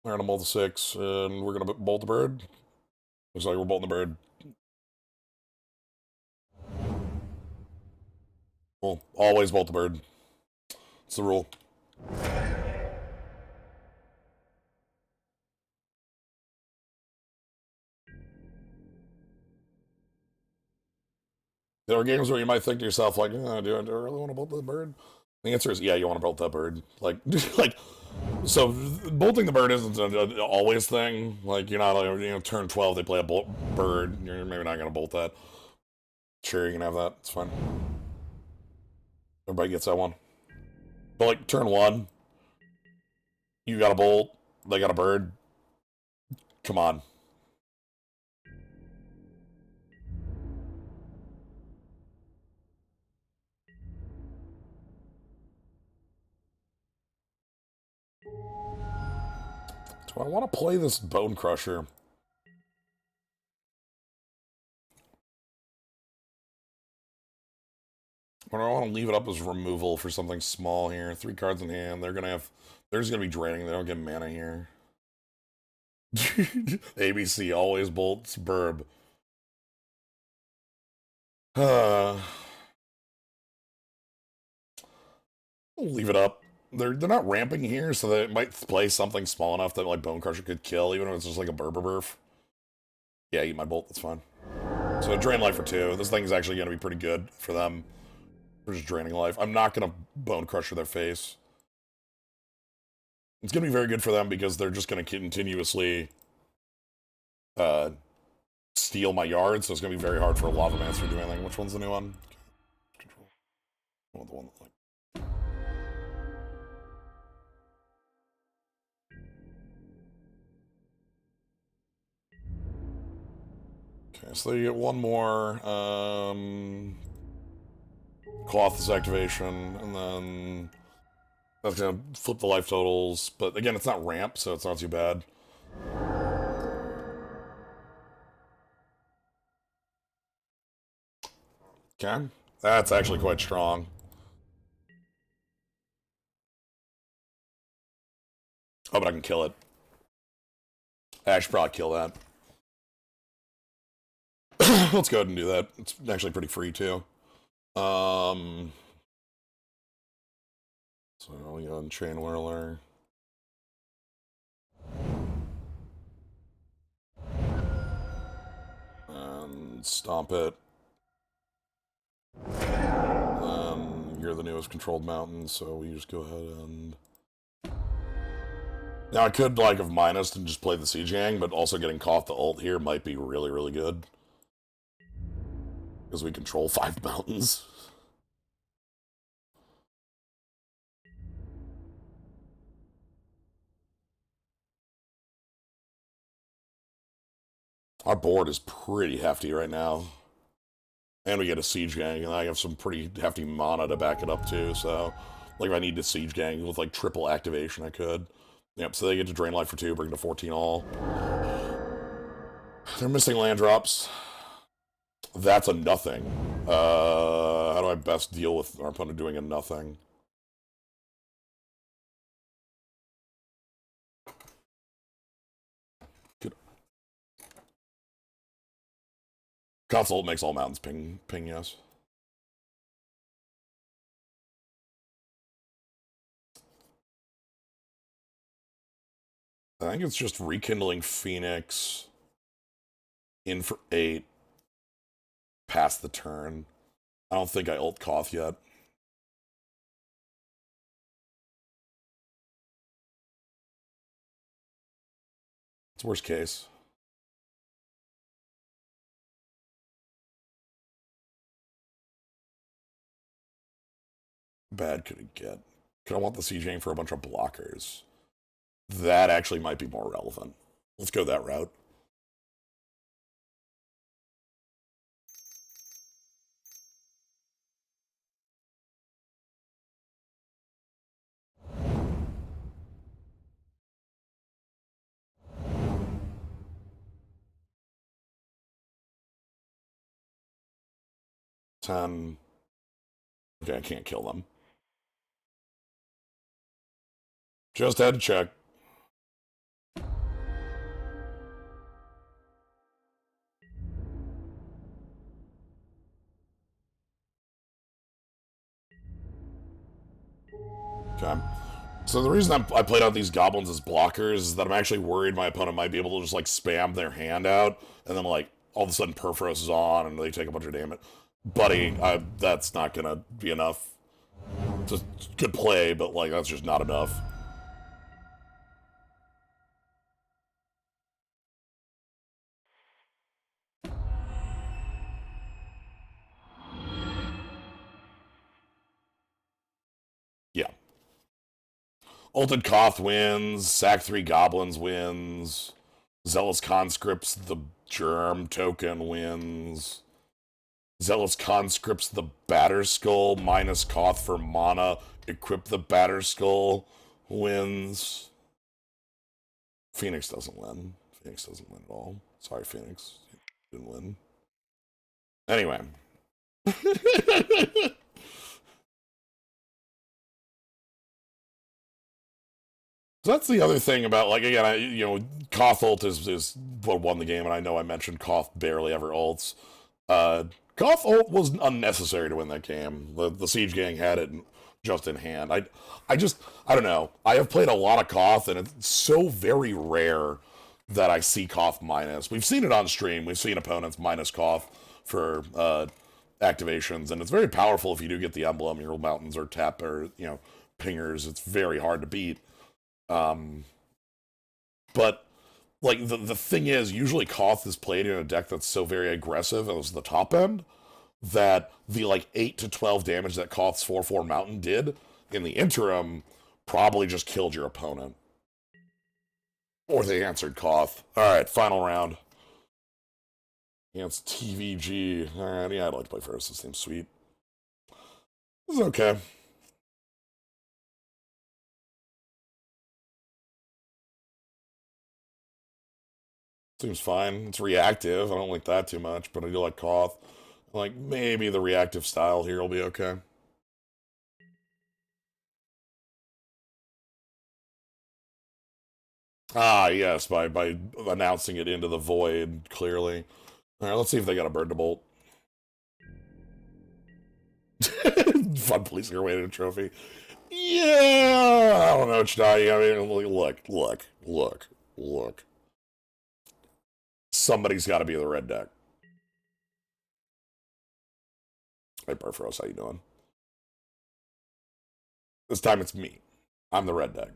We're gonna bolt the 6, and we're gonna bolt the bird. Looks like we're bolting the bird. Well, always bolt the bird. It's the rule. There are games where you might think to yourself, like, do I really want to bolt the bird? The answer is, yeah, you want to bolt that bird. Like, like, so bolting the bird isn't an always thing. Like, you're not, like, turn 12, they play a bird. You're maybe not going to bolt that. Sure, you can have that. It's fine. Everybody gets that one. But, like, turn 1, you got a bolt, they got a bird. Come on. Do I want to play this Bone Crusher? Or do I want to leave it up as removal for something small here? 3 cards in hand. They're just gonna be draining. They don't get mana here. ABC always bolts Burb. Leave it up. They're not ramping here, so they might play something small enough that like Bone Crusher could kill, even if it's just like a Burf. Yeah, eat my bolt. That's fine. So drain life for 2. This thing's actually gonna be pretty good for them. They're just draining life. I'm not gonna Bone Crusher their face. It's gonna be very good for them because they're just gonna continuously steal my yard, so it's gonna be very hard for a Lavamancer to do anything. Which one's the new one? Control. Oh, the one that, like... Okay, so they get one more Colossus activation, and then that's gonna flip the life totals. But again, it's not ramp, so it's not too bad. Okay, that's actually quite strong. Oh, but I can kill it. I should probably kill that. Let's go ahead and do that. It's actually pretty free too. Um, so we on Chain Whirler. And stomp it. You're the newest controlled mountain, so we just go ahead and... Now I could like have minused and just play the Siege Gang, but also getting Koth the ult here might be really, really good. Because we control 5 mountains. Our board is pretty hefty right now. And we get a Siege Gang, and I have some pretty hefty mana to back it up too, so... Like, if I need to Siege Gang with, like, triple activation, I could. Yep, so they get to Drain Life for 2, bring to 14 all. They're missing land drops. That's a nothing. How do I best deal with our opponent doing a nothing? Good. Console makes all mountains ping, yes. I think it's just Rekindling Phoenix in for 8 past the turn. I don't think I ult Koth yet. It's worst case. Bad could it get? Could I want the Siege Gang for a bunch of blockers? That actually might be more relevant. Let's go that route. Okay, I can't kill them. Just had to check. Okay. So the reason I played out these goblins as blockers is that I'm actually worried my opponent might be able to just like spam their hand out, and then like all of a sudden Perforos is on and they take a bunch of damage. Buddy, that's not gonna be enough. Just good play, but like that's just not enough. Yeah. Ulted Koth wins, sack 3 goblins wins, Zealous Conscripts the Germ token wins. Zealous Conscripts the Batterskull minus Koth for mana. Equip the Batterskull wins. Phoenix doesn't win. Phoenix doesn't win at all. Sorry, Phoenix. Didn't win. Anyway. So that's the other thing about, like, again, Koth ult is what won the game, and I know I mentioned Koth barely ever ults. Koth ult was unnecessary to win that game. The Siege Gang had it just in hand. I don't know. I have played a lot of Koth, and it's so very rare that I see Koth minus. We've seen it on stream. We've seen opponents minus Koth for activations, and it's very powerful if you do get the emblem. Your mountains are tap or pingers. It's very hard to beat. But like the thing is, usually Koth is played in a deck that's so very aggressive as the top end that the like 8 to 12 damage that Koth's 4/4 mountain did in the interim probably just killed your opponent. Or they answered Koth. Alright, final round. Against TVG. Alright, yeah, I'd like to play first. This seems sweet. This is okay. Seems fine. It's reactive. I don't like that too much, but I do like Koth. Like, maybe the reactive style here will be okay. Ah, yes, by announcing it into the void, clearly. Alright, let's see if they got a bird to bolt. Fun policing your way to a trophy. Yeah! I don't know what you're talking. I mean, look. Somebody's got to be the red deck. Hey, Perforos, how you doing? This time it's me. I'm the red deck.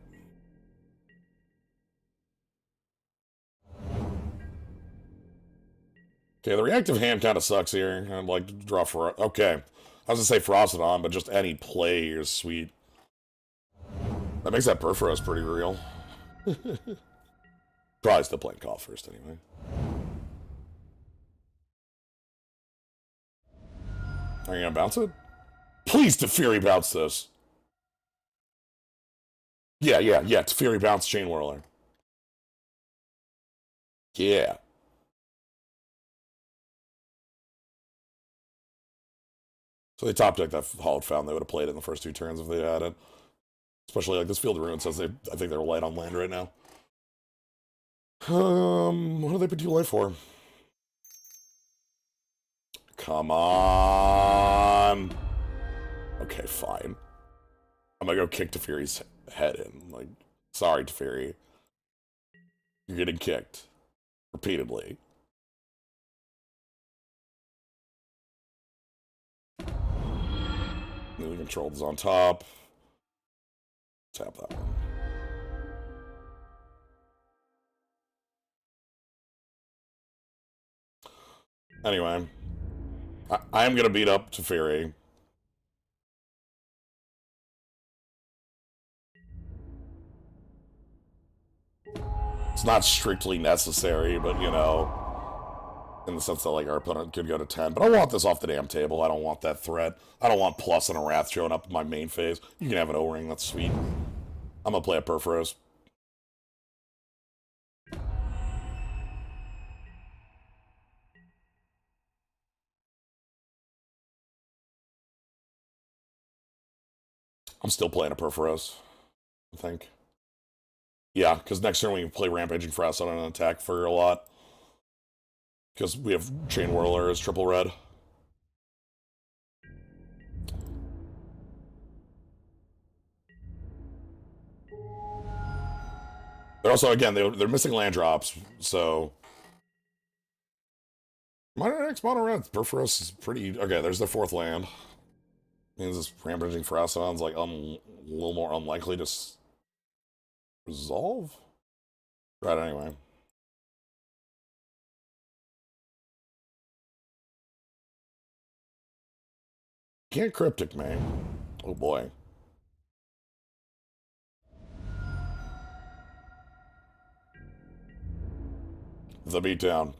Okay, the reactive hand kind of sucks here. I'd like to draw for... Okay. I was going to say Frostodon, but just any play is sweet. That makes that Perforos pretty real. Probably still playing Call first anyway. Are you going to bounce it? Please Teferi bounce this. Yeah. Teferi bounce Chain Whirler. Yeah. So they top deck that Hallowed Fountain. They would have played it in the first 2 turns if they had it. Especially like this Field of Ruin says I think they're light on land right now. What do they put you light for? Come on. Okay, fine. I'm gonna go kick Teferi's head in. Like, sorry, Teferi. You're getting kicked. Repeatedly. Newly controlled is on top. Tap that one. Anyway. I am gonna beat up Teferi. It's not strictly necessary, but you know, in the sense that like our opponent could go to 10. But I want this off the damn table. I don't want that threat. I don't want Plus and a Wrath showing up in my main phase. You can have an O-Ring, that's sweet. I'm gonna play a Perforos. I'm still playing a Perforos, I think. Yeah, because next turn we can play Rampaging Frost on an attack for a lot. Because we have Chain Whirler as triple red. They're also, again, they're missing land drops, so... Minor X, Mono Red. Perforos is pretty... Okay, there's their 4th land. Means this Rampaging Frostodon's like a little more unlikely to resolve? Right, anyway. Can't Cryptic, man. Oh boy. The beatdown.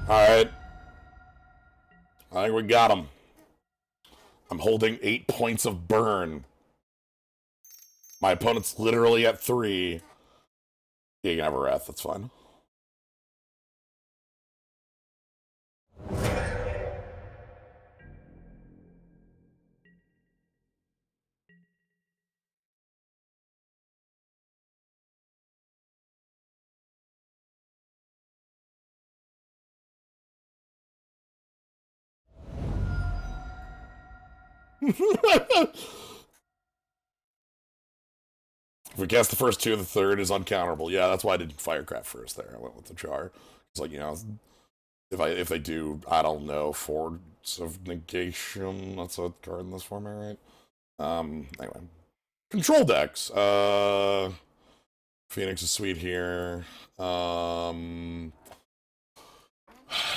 Alright. I think we got him. I'm holding 8 points of burn. My opponent's literally at 3. Yeah, you can have a Wrath, that's fine. If we cast the first 2, the 3rd is uncounterable. Yeah, that's why I did Firecraft first there. I went with the Jar. It's like, you know, if they do, I don't know, Force of Negation, that's a card in this format, right? Anyway. Control decks. Phoenix is sweet here.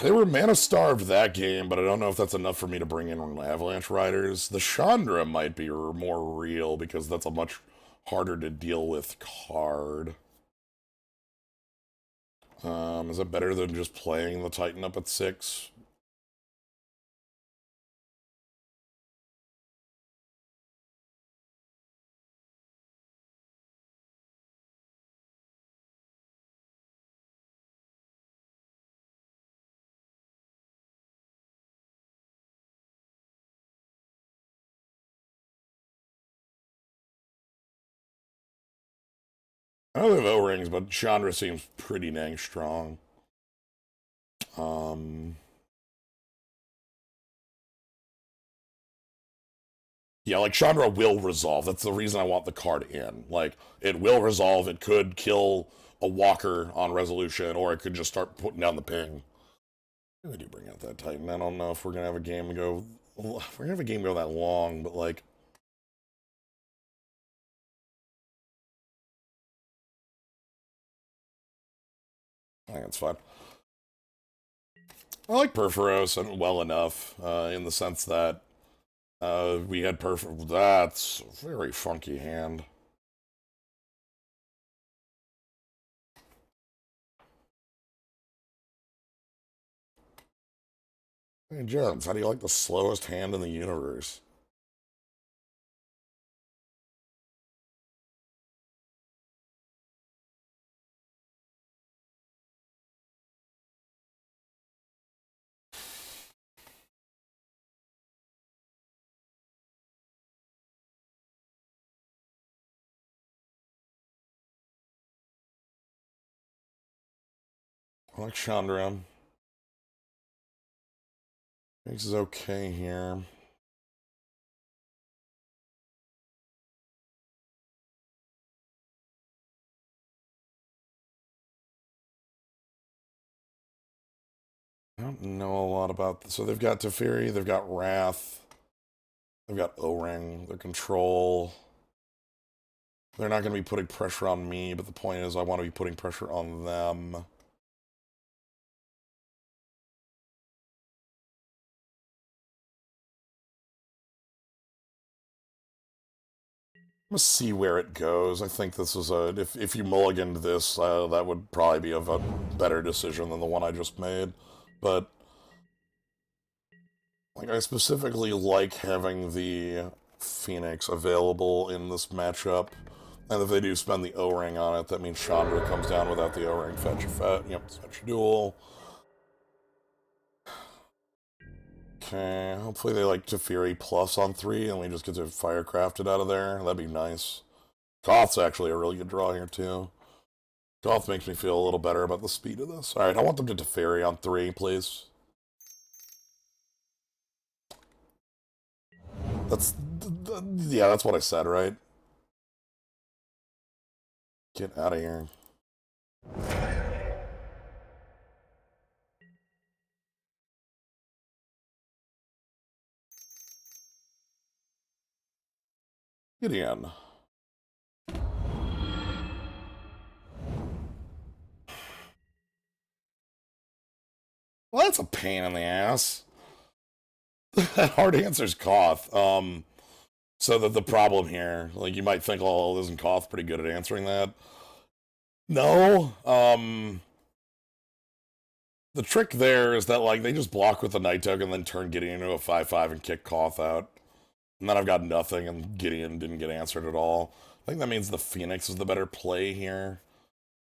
They were mana starved that game, but I don't know if that's enough for me to bring in Avalanche Riders. The Chandra might be more real because that's a much harder to deal with card. Is it better than just playing the Titan up at 6? I know they have O-rings, but Chandra seems pretty dang strong. Yeah, like Chandra will resolve. That's the reason I want the card in. Like, it will resolve. It could kill a walker on resolution, or it could just start putting down the ping. I do bring out that Titan. I don't know if we're gonna have a game go. We're gonna have a game go that long, but like, I think it's fine. I like Perforos well enough in the sense that we had That's a very funky hand. Hey, Jones, how do you like the slowest hand in the universe? I like Chandra. This is okay here. I don't know a lot about this. So they've got Teferi, they've got Wrath, they've got O-Ring, their control. They're not going to be putting pressure on me, but the point is I want to be putting pressure on them. I'm gonna see where it goes. I think this is a if you mulliganed this, that would probably be a better decision than the one I just made. But like I specifically like having the Phoenix available in this matchup. And if they do spend the O-ring on it, that means Chandra comes down without the O-ring. Fetch a duel. Okay, hopefully they like Teferi plus on 3 and we just get to Firecraft it out of there. That'd be nice. Koth's actually a really good draw here, too. Koth makes me feel a little better about the speed of this. Alright, I want them to Teferi on 3, please. That's... Yeah, that's what I said, right? Get out of here. Gideon. Well, that's a pain in the ass. That hard answer's Koth. So that the problem here, like you might think, oh, isn't Koth pretty good at answering that? No. The trick there is that like they just block with the Night Token and then turn Gideon into a 5/5 and kick Koth out. And then I've got nothing and Gideon didn't get answered at all. I think that means the Phoenix is the better play here.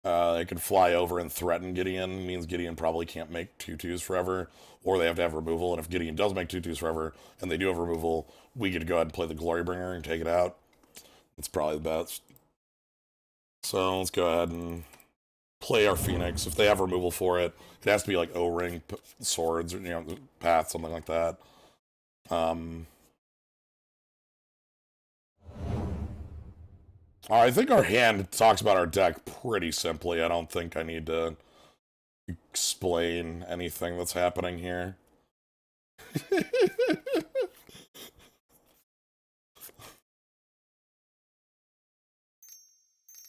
It could fly over and threaten Gideon. It means Gideon probably can't make 2/2s forever, or they have to have removal. And if Gideon does make 2/2s forever, and they do have removal, we get to go ahead and play the Glorybringer and take it out. That's probably the best. So let's go ahead and play our Phoenix. If they have removal for it, it has to be like O-ring, swords, or path, something like that. I think our hand talks about our deck pretty simply. I don't think I need to explain anything that's happening here.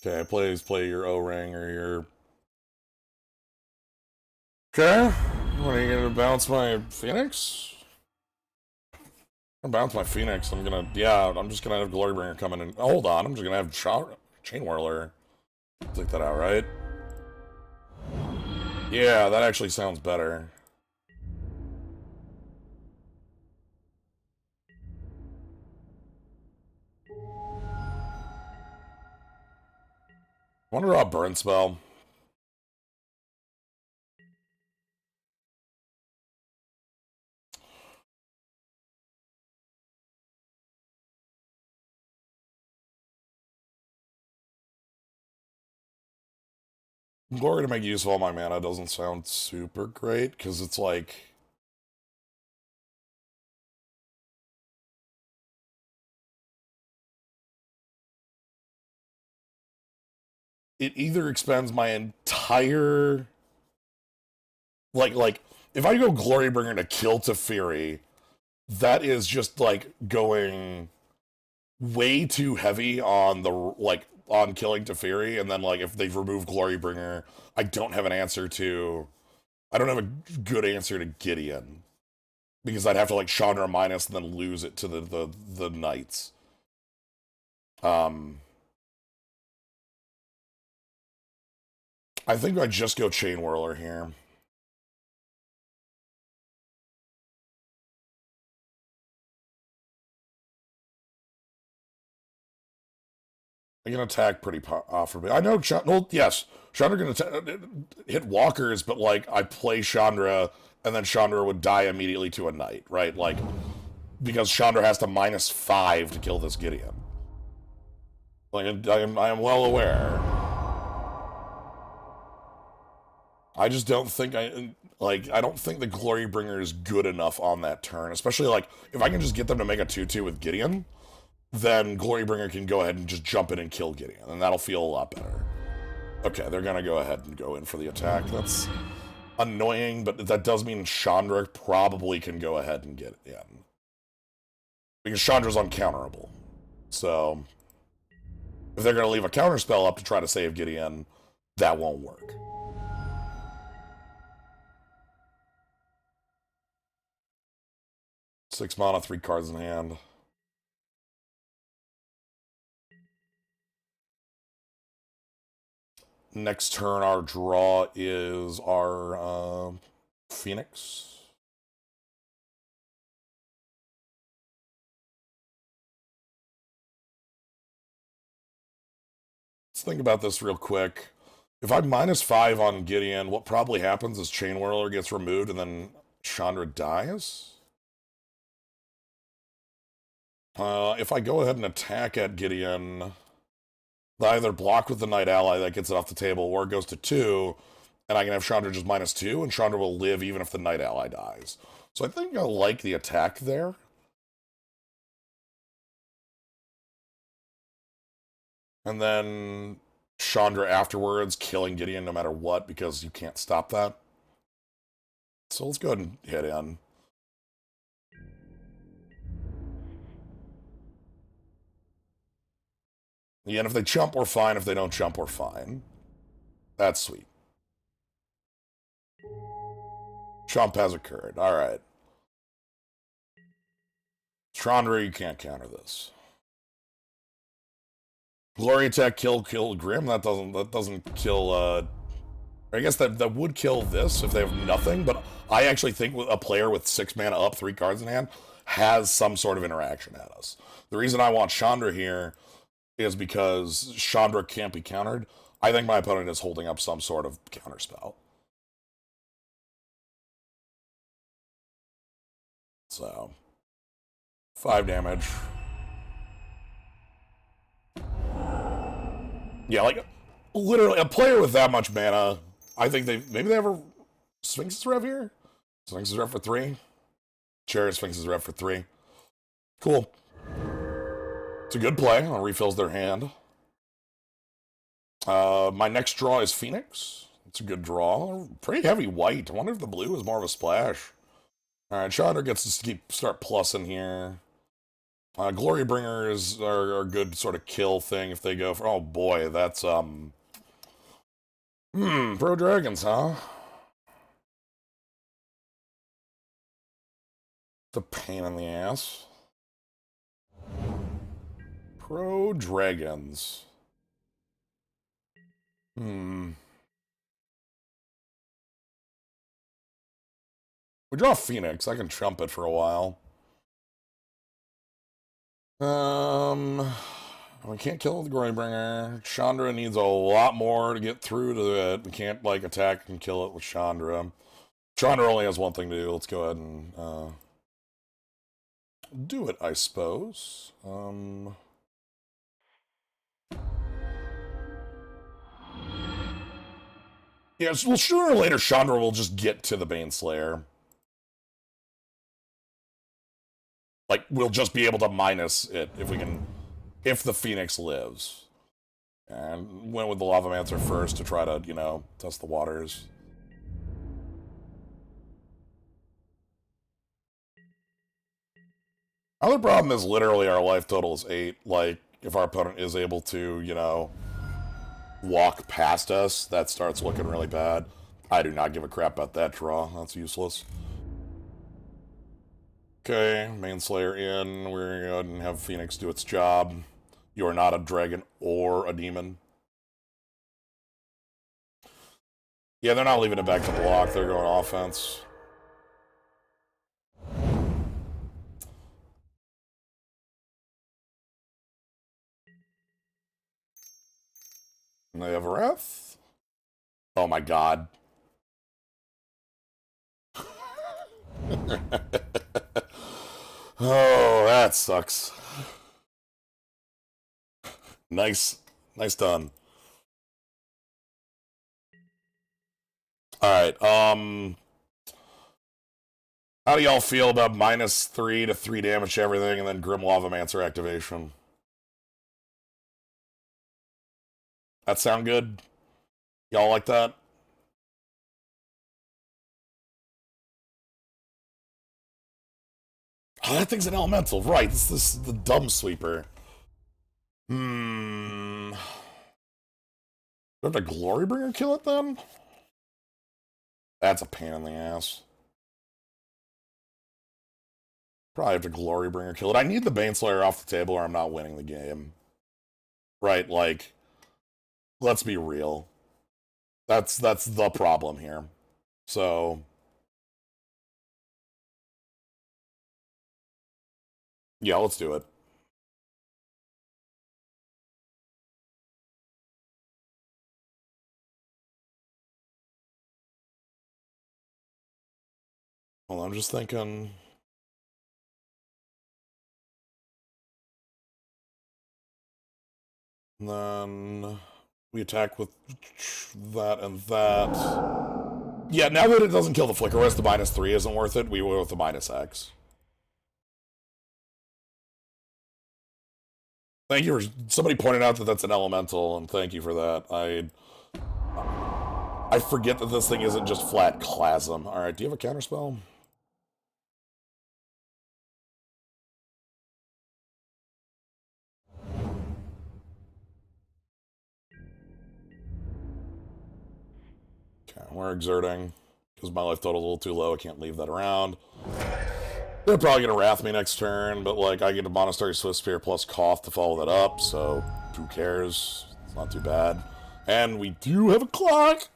Okay, please play your O-ring or your... Okay, what are you gonna bounce my Phoenix? I'm gonna bounce my Phoenix. I'm just gonna have Glorybringer coming in. Oh, hold on, I'm just gonna have Chain Whirler. Take that out, right? Yeah, that actually sounds better. I wonder about Burn Spell. Glory to make use of all my mana doesn't sound super great, because it's like... It either expends my entire... Like, if I go Glorybringer to kill Teferi, that is just, like, going way too heavy on the, like, on killing Teferi, and then, like, if they've removed Glorybringer, I don't have an answer to... I don't have a good answer to Gideon. Because I'd have to, like, Chandra minus and then lose it to the Knights. I think I'd just go Chain Whirler here. I can attack pretty awfully. I know, well, yes, Chandra can hit walkers, but, like, I play Chandra, and then Chandra would die immediately to a Knight, right? Like, because Chandra has to -5 to kill this Gideon. Like, I am well aware. I just don't think I don't think the Glorybringer is good enough on that turn, especially, like, if I can just get them to make a 2/2 with Gideon, then Glorybringer can go ahead and just jump in and kill Gideon, and that'll feel a lot better. Okay, they're gonna go ahead and go in for the attack. That's annoying, but that does mean Chandra probably can go ahead and get it in. Because Chandra's uncounterable. So, if they're gonna leave a counterspell up to try to save Gideon, that won't work. Six mana, 3 cards in hand. Next turn, our draw is our Phoenix. Let's think about this real quick. If I -5 on Gideon, what probably happens is Chain Whirler gets removed and then Chandra dies? If I go ahead and attack at Gideon, I either block with the Knight Ally that gets it off the table, or it goes to 2, and I can have Chandra just -2, and Chandra will live even if the Knight Ally dies. So I think I like the attack there. And then Chandra afterwards, killing Gideon no matter what, because you can't stop that. So let's go ahead and hit in. Yeah, and if they jump, we're fine. If they don't jump, we're fine. That's sweet. Jump has occurred. Alright. Chandra, you can't counter this. Glory attack, kill Grim. That doesn't kill, I guess that would kill this if they have nothing, but I actually think a player with 6 mana up, 3 cards in hand, has some sort of interaction at us. The reason I want Chandra here is because Chandra can't be countered. I think my opponent is holding up some sort of counterspell. So, 5 damage. Yeah, like, literally, a player with that much mana, I think maybe they have a Sphinx's Rev here? Sphinx's Rev for 3? Sure, Sphinx's Rev for 3. Cool. It's a good play. Refills their hand. My next draw is Phoenix. It's a good draw. Pretty heavy white. I wonder if the blue is more of a splash. Alright, Chandra gets to start plussing here. Glorybringers are a good sort of kill thing if they go for... Oh boy, that's, Pro Dragons, huh? It's a pain in the ass. Pro Dragons. We draw Phoenix. I can chump it for a while. We can't kill the Glorybringer. Chandra needs a lot more to get through to it. We can't, like, attack and kill it with Chandra. Chandra only has one thing to do. Let's go ahead and, do it, I suppose. Yeah, well, sooner or later, Chandra will just get to the Baneslayer. Like, we'll just be able to minus it if we can, if the Phoenix lives. And went with the Lavamancer first to try to, you know, test the waters. Other problem is literally our life total is 8. Like, if our opponent is able to, you know, walk past us, that starts looking really bad. I do not give a crap about that draw. That's useless. Okay, Manslayer in. We're gonna go ahead and have Phoenix do its job. You are not a dragon or a demon. Yeah, they're not leaving it back to block. They're going offense. And they have a Wrath. Oh my god. Oh, that sucks. Nice. Nice done. Alright, how do y'all feel about -3 to 3 damage to everything and then Grim Lavamancer activation? That sound good? Y'all like that? Oh, that thing's an elemental, right? This is the dumb sweeper. Hmm. Do I have to Glorybringer kill it then? That's a pain in the ass. Probably have to Glorybringer kill it. I need the Baneslayer off the table or I'm not winning the game. Right, like, let's be real. That's the problem here. So, yeah, let's do it. Well, I'm just thinking. And then we attack with that and that. Yeah, now that it doesn't kill the Flicker Rest, the -3 isn't worth it. We go with the -X. Thank you for somebody pointed out that that's an elemental, and thank you for that. I forget that this thing isn't just flat Clasm. All right, do you have a counterspell? Okay, we're exerting because my life total's a little too low. I can't leave that around. They're probably gonna Wrath me next turn, but like I get a Monastery Swift Spear plus Cough to follow that up, so who cares? It's not too bad. And we do have a clock!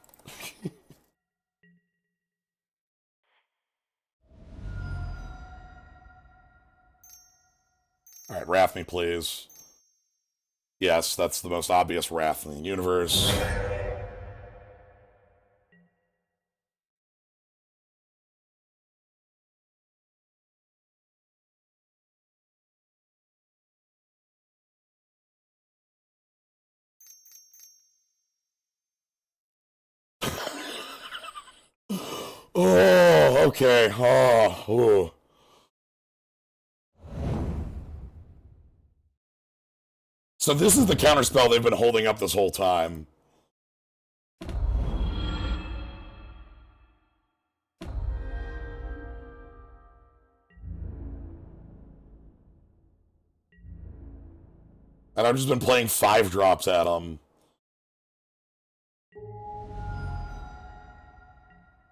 Alright, Wrath me, please. Yes, that's the most obvious Wrath in the universe. Oh, okay. Oh, ooh. So this is the counterspell they've been holding up this whole time. And I've just been playing 5-drops at them.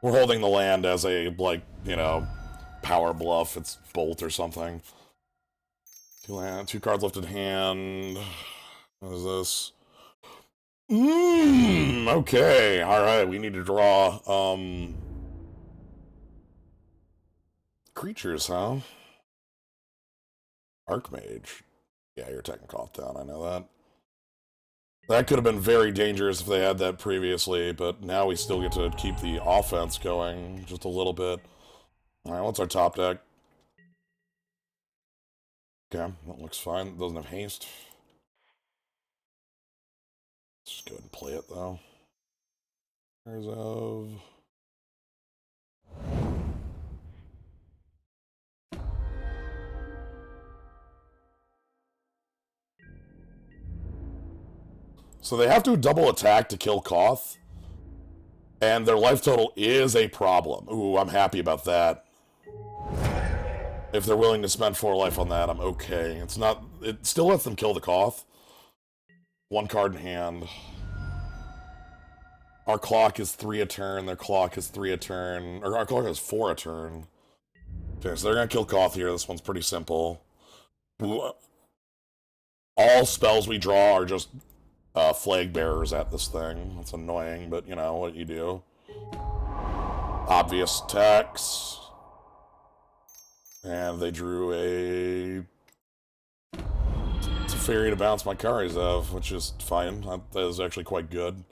We're holding the land as a, like, you know, power bluff. It's Bolt or something. 2 cards left in hand. What is this? Okay. Alright, we need to draw, creatures, huh? Archmage. Yeah, you're technical off down, I know that. That could have been very dangerous if they had that previously, but now we still get to keep the offense going just a little bit. Alright, what's our top deck? Okay, that looks fine. It doesn't have haste. Let's just go ahead and play it, though. There's of... So they have to double attack to kill Koth, and their life total is a problem. Ooh, I'm happy about that. If they're willing to spend 4 life on that, I'm okay. It's not... It still lets them kill the Koth. 1 card in hand. Our clock is 3 a turn, their clock is 3 a turn. Or our clock is 4 a turn. Okay, so they're gonna kill Koth here. This one's pretty simple. All spells we draw are just flag bearers at this thing. That's annoying, but you know what you do. Obvious attacks. And they drew a Teferi to bounce my Karizev, which is fine. That is actually quite good.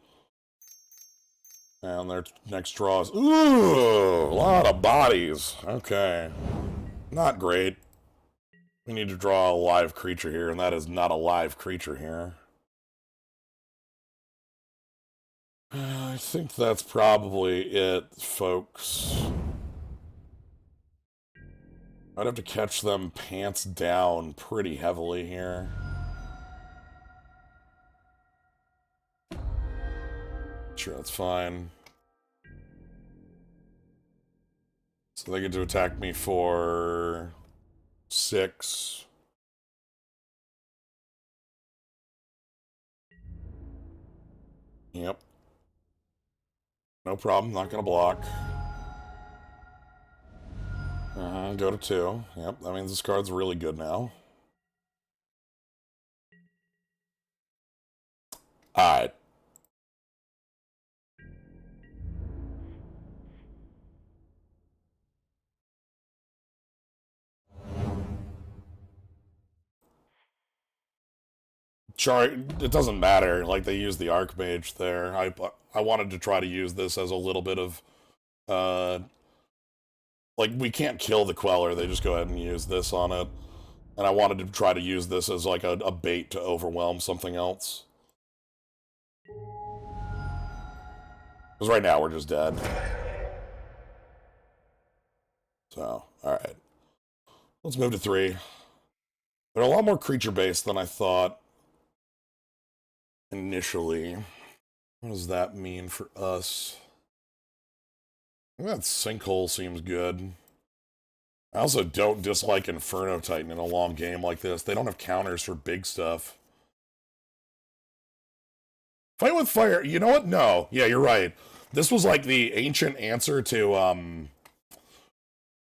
And their next draw is... Ooh! A lot of bodies. Okay. Not great. We need to draw a live creature here, and that is not a live creature here. I think that's probably it, folks. I'd have to catch them pants down pretty heavily here. Sure, that's fine. So they get to attack me for 6. Yep. No problem, not gonna block. Go to 2. Yep, that means this card's really good now. Alright. It doesn't matter. Like, they used the Archmage there. I wanted to try to use this as a little bit of, like, we can't kill the Queller. They just go ahead and use this on it. And I wanted to try to use this as, like, a bait to overwhelm something else. Because right now we're just dead. So, alright. Let's move to 3. They're a lot more creature-based than I thought initially. What does that mean for us? I think that Sinkhole seems good. I also don't dislike Inferno Titan in a long game like this. They don't have counters for big stuff. Fight with Fire, you know what? No. Yeah, you're right. This was like the ancient answer to,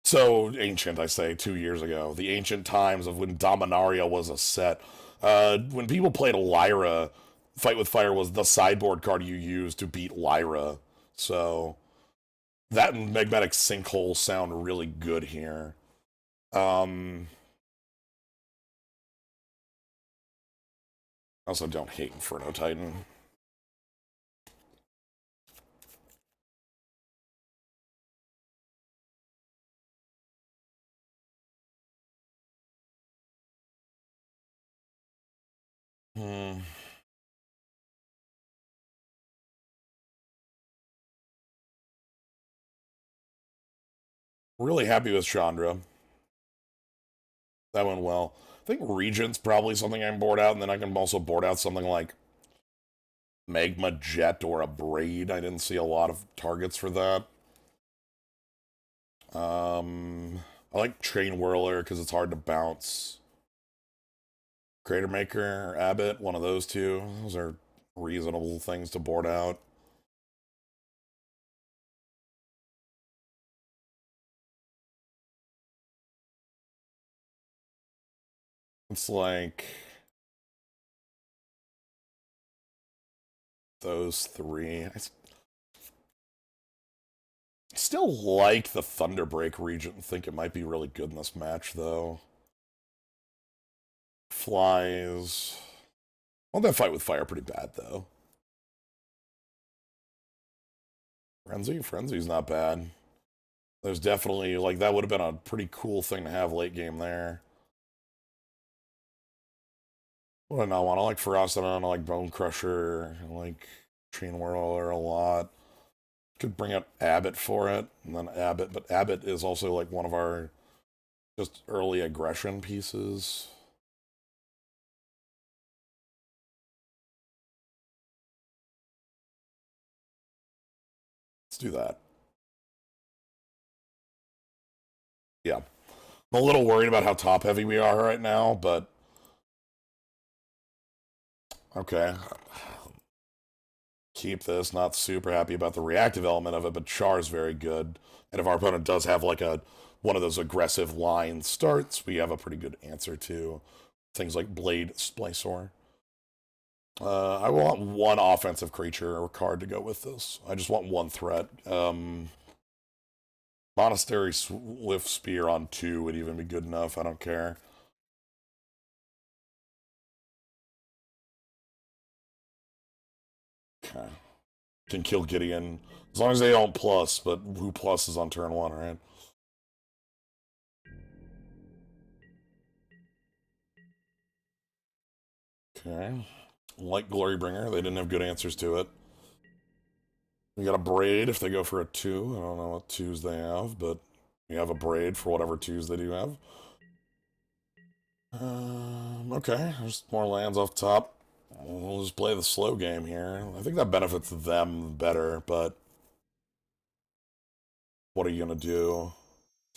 so ancient, I say, 2 years ago. The ancient times of when Dominaria was a set. When people played Lyra, Fight with Fire was the sideboard card you used to beat Lyra. So, that and Magnetic Sinkhole sound really good here. I also don't hate Inferno Titan. Really happy with Chandra. That went well. I think Regent's probably something I can board out, and then I can also board out something like Magma Jet or a Braid. I didn't see a lot of targets for that. I like Train Whirler because it's hard to bounce. Crater Maker or Abbott, one of those two. Those are reasonable things to board out. It's like those 3. I still like the Thunderbreak Regent and think it might be really good in this match, though. Flies. Well, that Fight with Fire pretty bad, though. Frenzy's not bad. There's definitely, like, that would have been a pretty cool thing to have late game there. What do I not want? I like Ferocity, I like Bone Crusher, I like Train Whirler a lot. Could bring out Abbott for it, and then Abbott, but Abbott is also like one of our just early aggression pieces. Let's do that. Yeah. I'm a little worried about how top heavy we are right now, but okay. Keep this. Not super happy about the reactive element of it, but Char's very good. And if our opponent does have like a one of those aggressive line starts, we have a pretty good answer to things like Blade Splicer. I want one offensive creature or card to go with this. I just want one threat. Monastery Swift Spear on 2 would even be good enough. I don't care. Okay. Can kill Gideon. As long as they don't plus, but who plus is on turn 1, right? Okay. Like Glorybringer, they didn't have good answers to it. We got a Braid if they go for a 2. I don't know what 2s they have, but we have a Braid for whatever 2s they do have. Okay, there's more lands off top. We'll just play the slow game here. I think that benefits them better, but what are you going to do?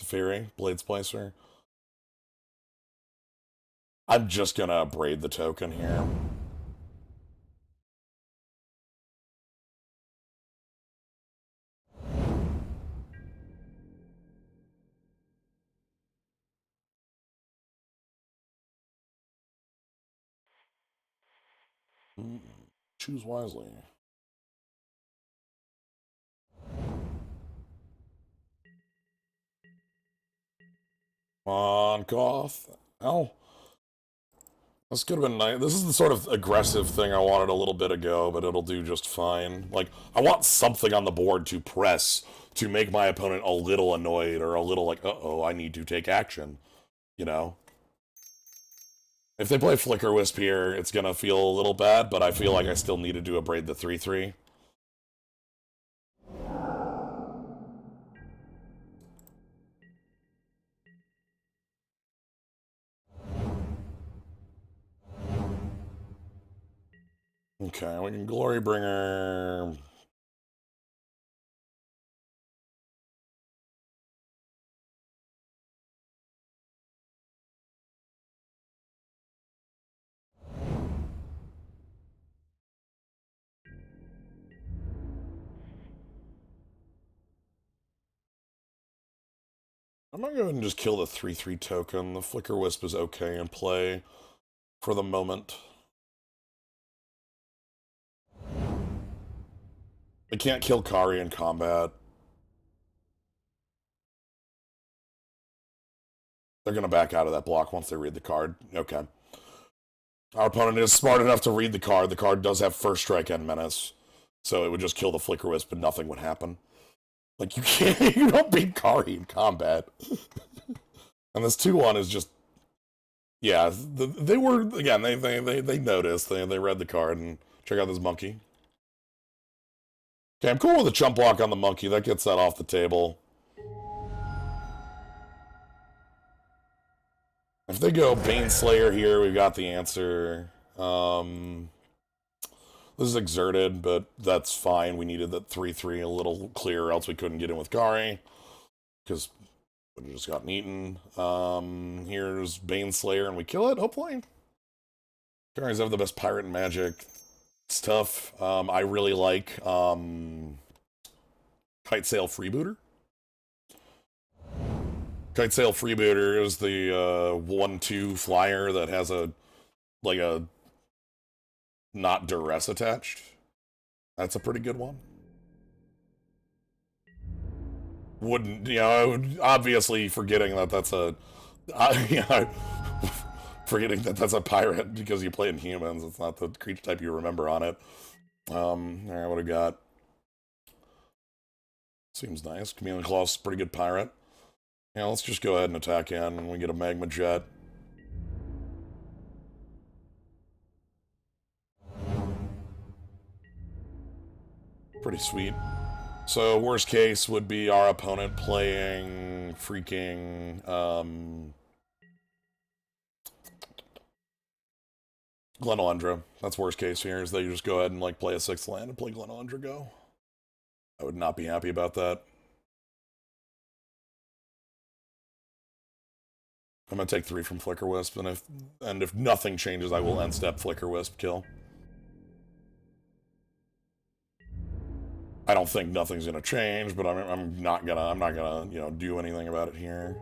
Teferi? Blade Splicer? I'm just going to braid the token here. Choose wisely. On Goth. Oh. This could have been nice. This is the sort of aggressive thing I wanted a little bit ago, but it'll do just fine. Like, I want something on the board to press to make my opponent a little annoyed or a little like, uh-oh, I need to take action. You know? If they play Flicker Wisp here, it's gonna feel a little bad, but I feel like I still need to do a braid the 3/3. Okay, we can Glorybringer. I'm gonna go ahead and just kill the 3/3 token. The Flicker Wisp is okay in play for the moment. They can't kill Kari in combat. They're gonna back out of that block once they read the card. Okay. Our opponent is smart enough to read the card. The card does have first strike and menace. So it would just kill the Flicker Wisp, but nothing would happen. Like, you can't, you don't beat Kari in combat. And this 2/1 is just, yeah, they were, again, they noticed, they read the card, and check out this monkey. Okay, I'm cool with a chump block on the monkey. That gets that off the table. If they go Baneslayer here, we've got the answer. This is exerted, but that's fine. We needed that 3/3 a little clearer, else we couldn't get in with Kari. Because would have just gotten eaten. Here's Baneslayer, and we kill it, hopefully. Kari's have the best pirate magic. It's tough. I really like Kite Sail Freebooter. Kite Sail Freebooter is the 1/2 flyer that has a like a not duress attached. That's a pretty good one. Wouldn't, you know, obviously forgetting that that's a, you know, forgetting that that's a pirate because you play in humans. It's not the creature type you remember on it. All right, what I got? Seems nice. Chameleon Claw's pretty good pirate. Yeah, let's just go ahead and attack in, and we get a Magma Jet. Pretty sweet. So worst case would be our opponent playing freaking Glenalundra. That's worst case here, is they just go ahead and like play a 6th land and play Glenalundra go. I would not be happy about that. I'm gonna take 3 from Flicker Wisp, and if nothing changes, I will end step Flicker Wisp kill. I don't think nothing's gonna change, but I'm not gonna do anything about it here.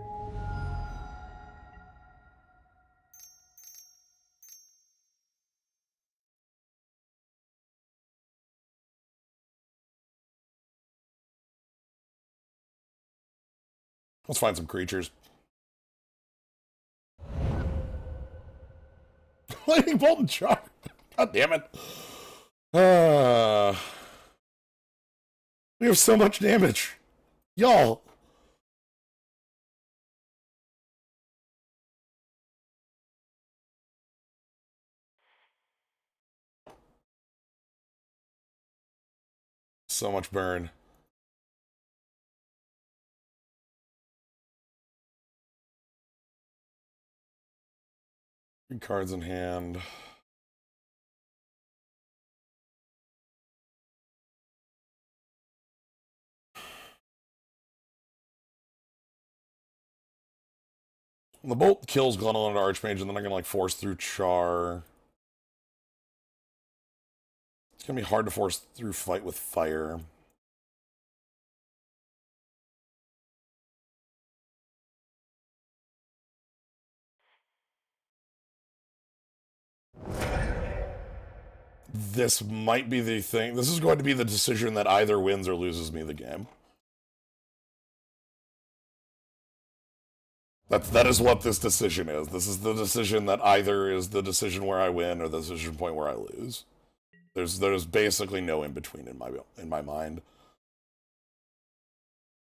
Let's find some creatures. Lightning Bolt and Charm. God damn it. We have so much damage. Y'all. So much burn. Three cards in hand. The Bolt kills Glenelyn and Archmage, and then I'm gonna like force through Char. It's gonna be hard to force through Fight with Fire. This might be the thing. This is going to be the decision that either wins or loses me the game. That is what this decision is. This is the decision that either is the decision where I win or the decision point where I lose. There's basically no in between in my mind.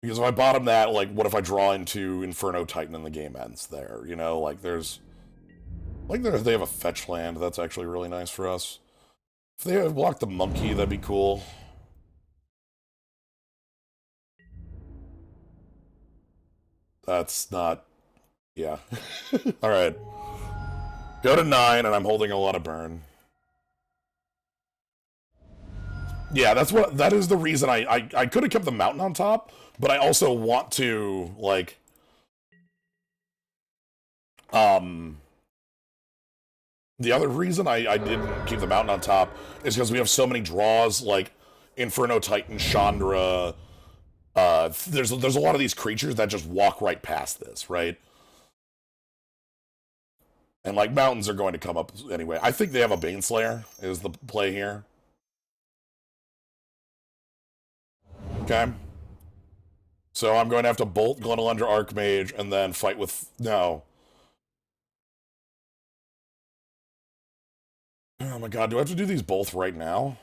Because if I bottom that, like, what if I draw into Inferno Titan and the game ends there? You know, like they have a fetch land that's actually really nice for us. If they have blocked the monkey, that'd be cool. That's not... Yeah. Alright. Go to 9, and I'm holding a lot of burn. Yeah, that is the reason I could have kept the mountain on top, but I also want to, like... The other reason I didn't keep the mountain on top is because we have so many draws, like Inferno Titan, Chandra. There's a lot of these creatures that just walk right past this, right? And like mountains are going to come up anyway. I think they have a Baneslayer is the play here. Okay. So I'm going to have to bolt Glenelundra Archmage and then fight with... No. Oh my god, do I have to do these both right now?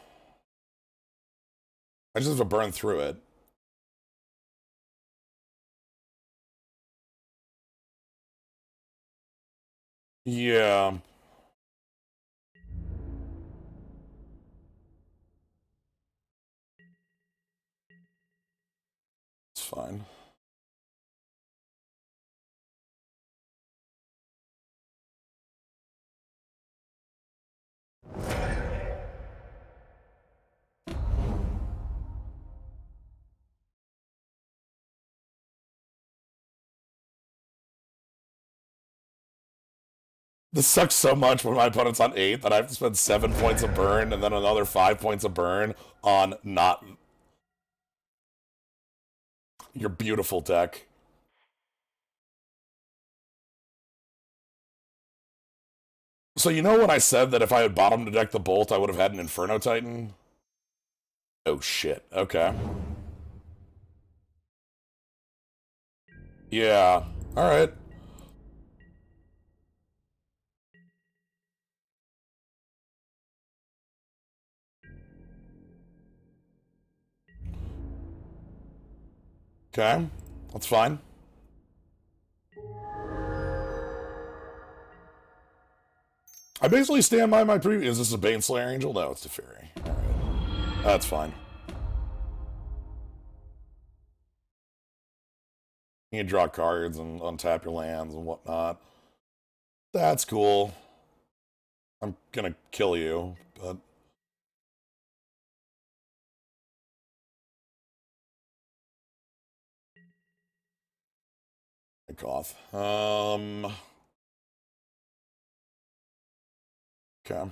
I just have to burn through it. Yeah. It's fine. This sucks so much when my opponent's on 8 that I have to spend 7 points of burn and then another 5 points of burn on not... Your beautiful deck. So you know when I said that if I had bottomed to deck the Bolt, I would have had an Inferno Titan? Oh shit, okay. Yeah, alright. Okay, that's fine. I basically stand by my previous... Is this a Baneslayer Angel? No, it's Teferi. Alright. That's fine. You can draw cards and untap your lands and whatnot. That's cool. I'm gonna kill you, but... Cough. Okay.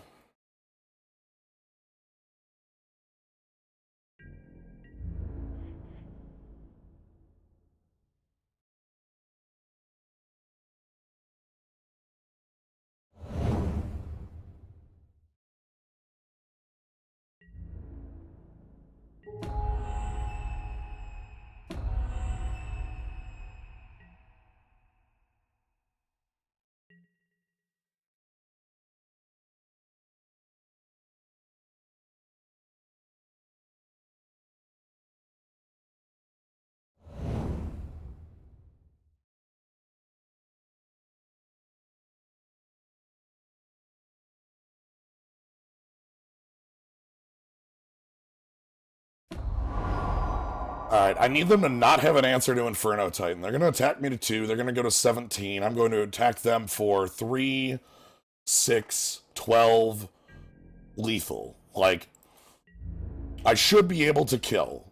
Alright, I need them to not have an answer to Inferno Titan. They're going to attack me to 2. They're going to go to 17. I'm going to attack them for 3, 6, 12, lethal. Like, I should be able to kill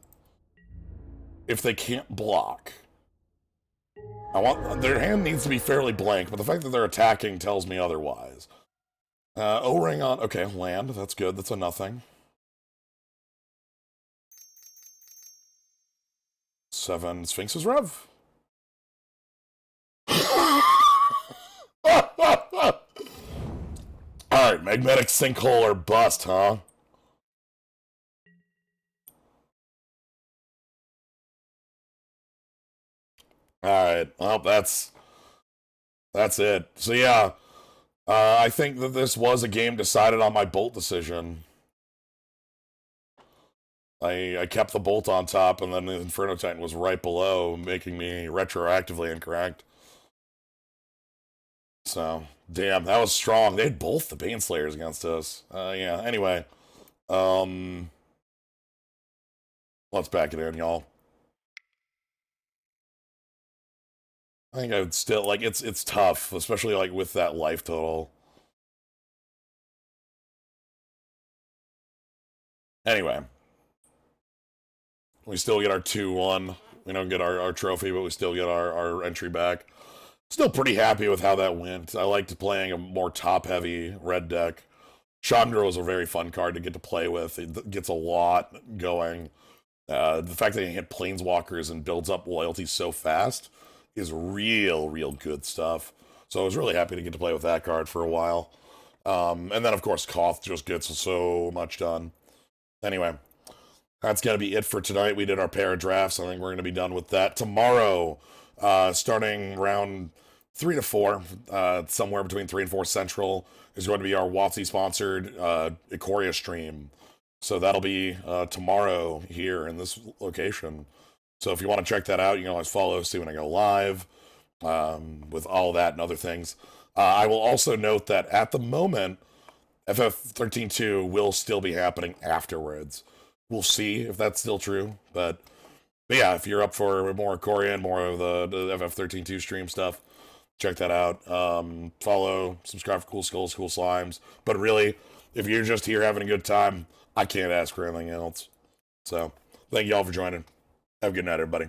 if they can't block. Their hand needs to be fairly blank, but the fact that they're attacking tells me otherwise. O-ring on... Okay, land. That's good. That's a nothing. 7 Sphinx's Rev. Alright, magnetic sinkhole or bust, huh? Alright, well, that's it. So yeah, I think that this was a game decided on my bolt decision. I kept the bolt on top, and then the Inferno Titan was right below, making me retroactively incorrect. So, damn, that was strong. They had both the Baneslayers against us. Yeah, anyway. Let's back it in, y'all. I think I would still, like, it's tough, especially, like, with that life total. Anyway. We still get our 2-1. We don't get our trophy, but we still get our entry back. Still pretty happy with how that went. I liked playing a more top-heavy red deck. Chandra was a very fun card to get to play with. It gets a lot going. The fact that he hit Planeswalkers and builds up loyalty so fast is real good stuff. So I was really happy to get to play with that card for a while. And then, of course, Koth just gets so much done. Anyway, that's going to be it for tonight. We did our pair of drafts. I think we're going to be done with that. Tomorrow, starting around 3 to 4, somewhere between 3 and 4 Central, is going to be our WotC-sponsored Ikoria stream. So that'll be tomorrow here in this location. So if you want to check that out, you can always follow, see when I go live, with all that and other things. I will also note that at the moment, FF13.2 will still be happening afterwards. We'll see if that's still true, but yeah, if you're up for more Ikoria and more of the FF13.2 stream stuff, check that out. Follow, subscribe for cool skulls, cool slimes. But really, if you're just here having a good time, I can't ask for anything else. So, thank you all for joining. Have a good night, everybody.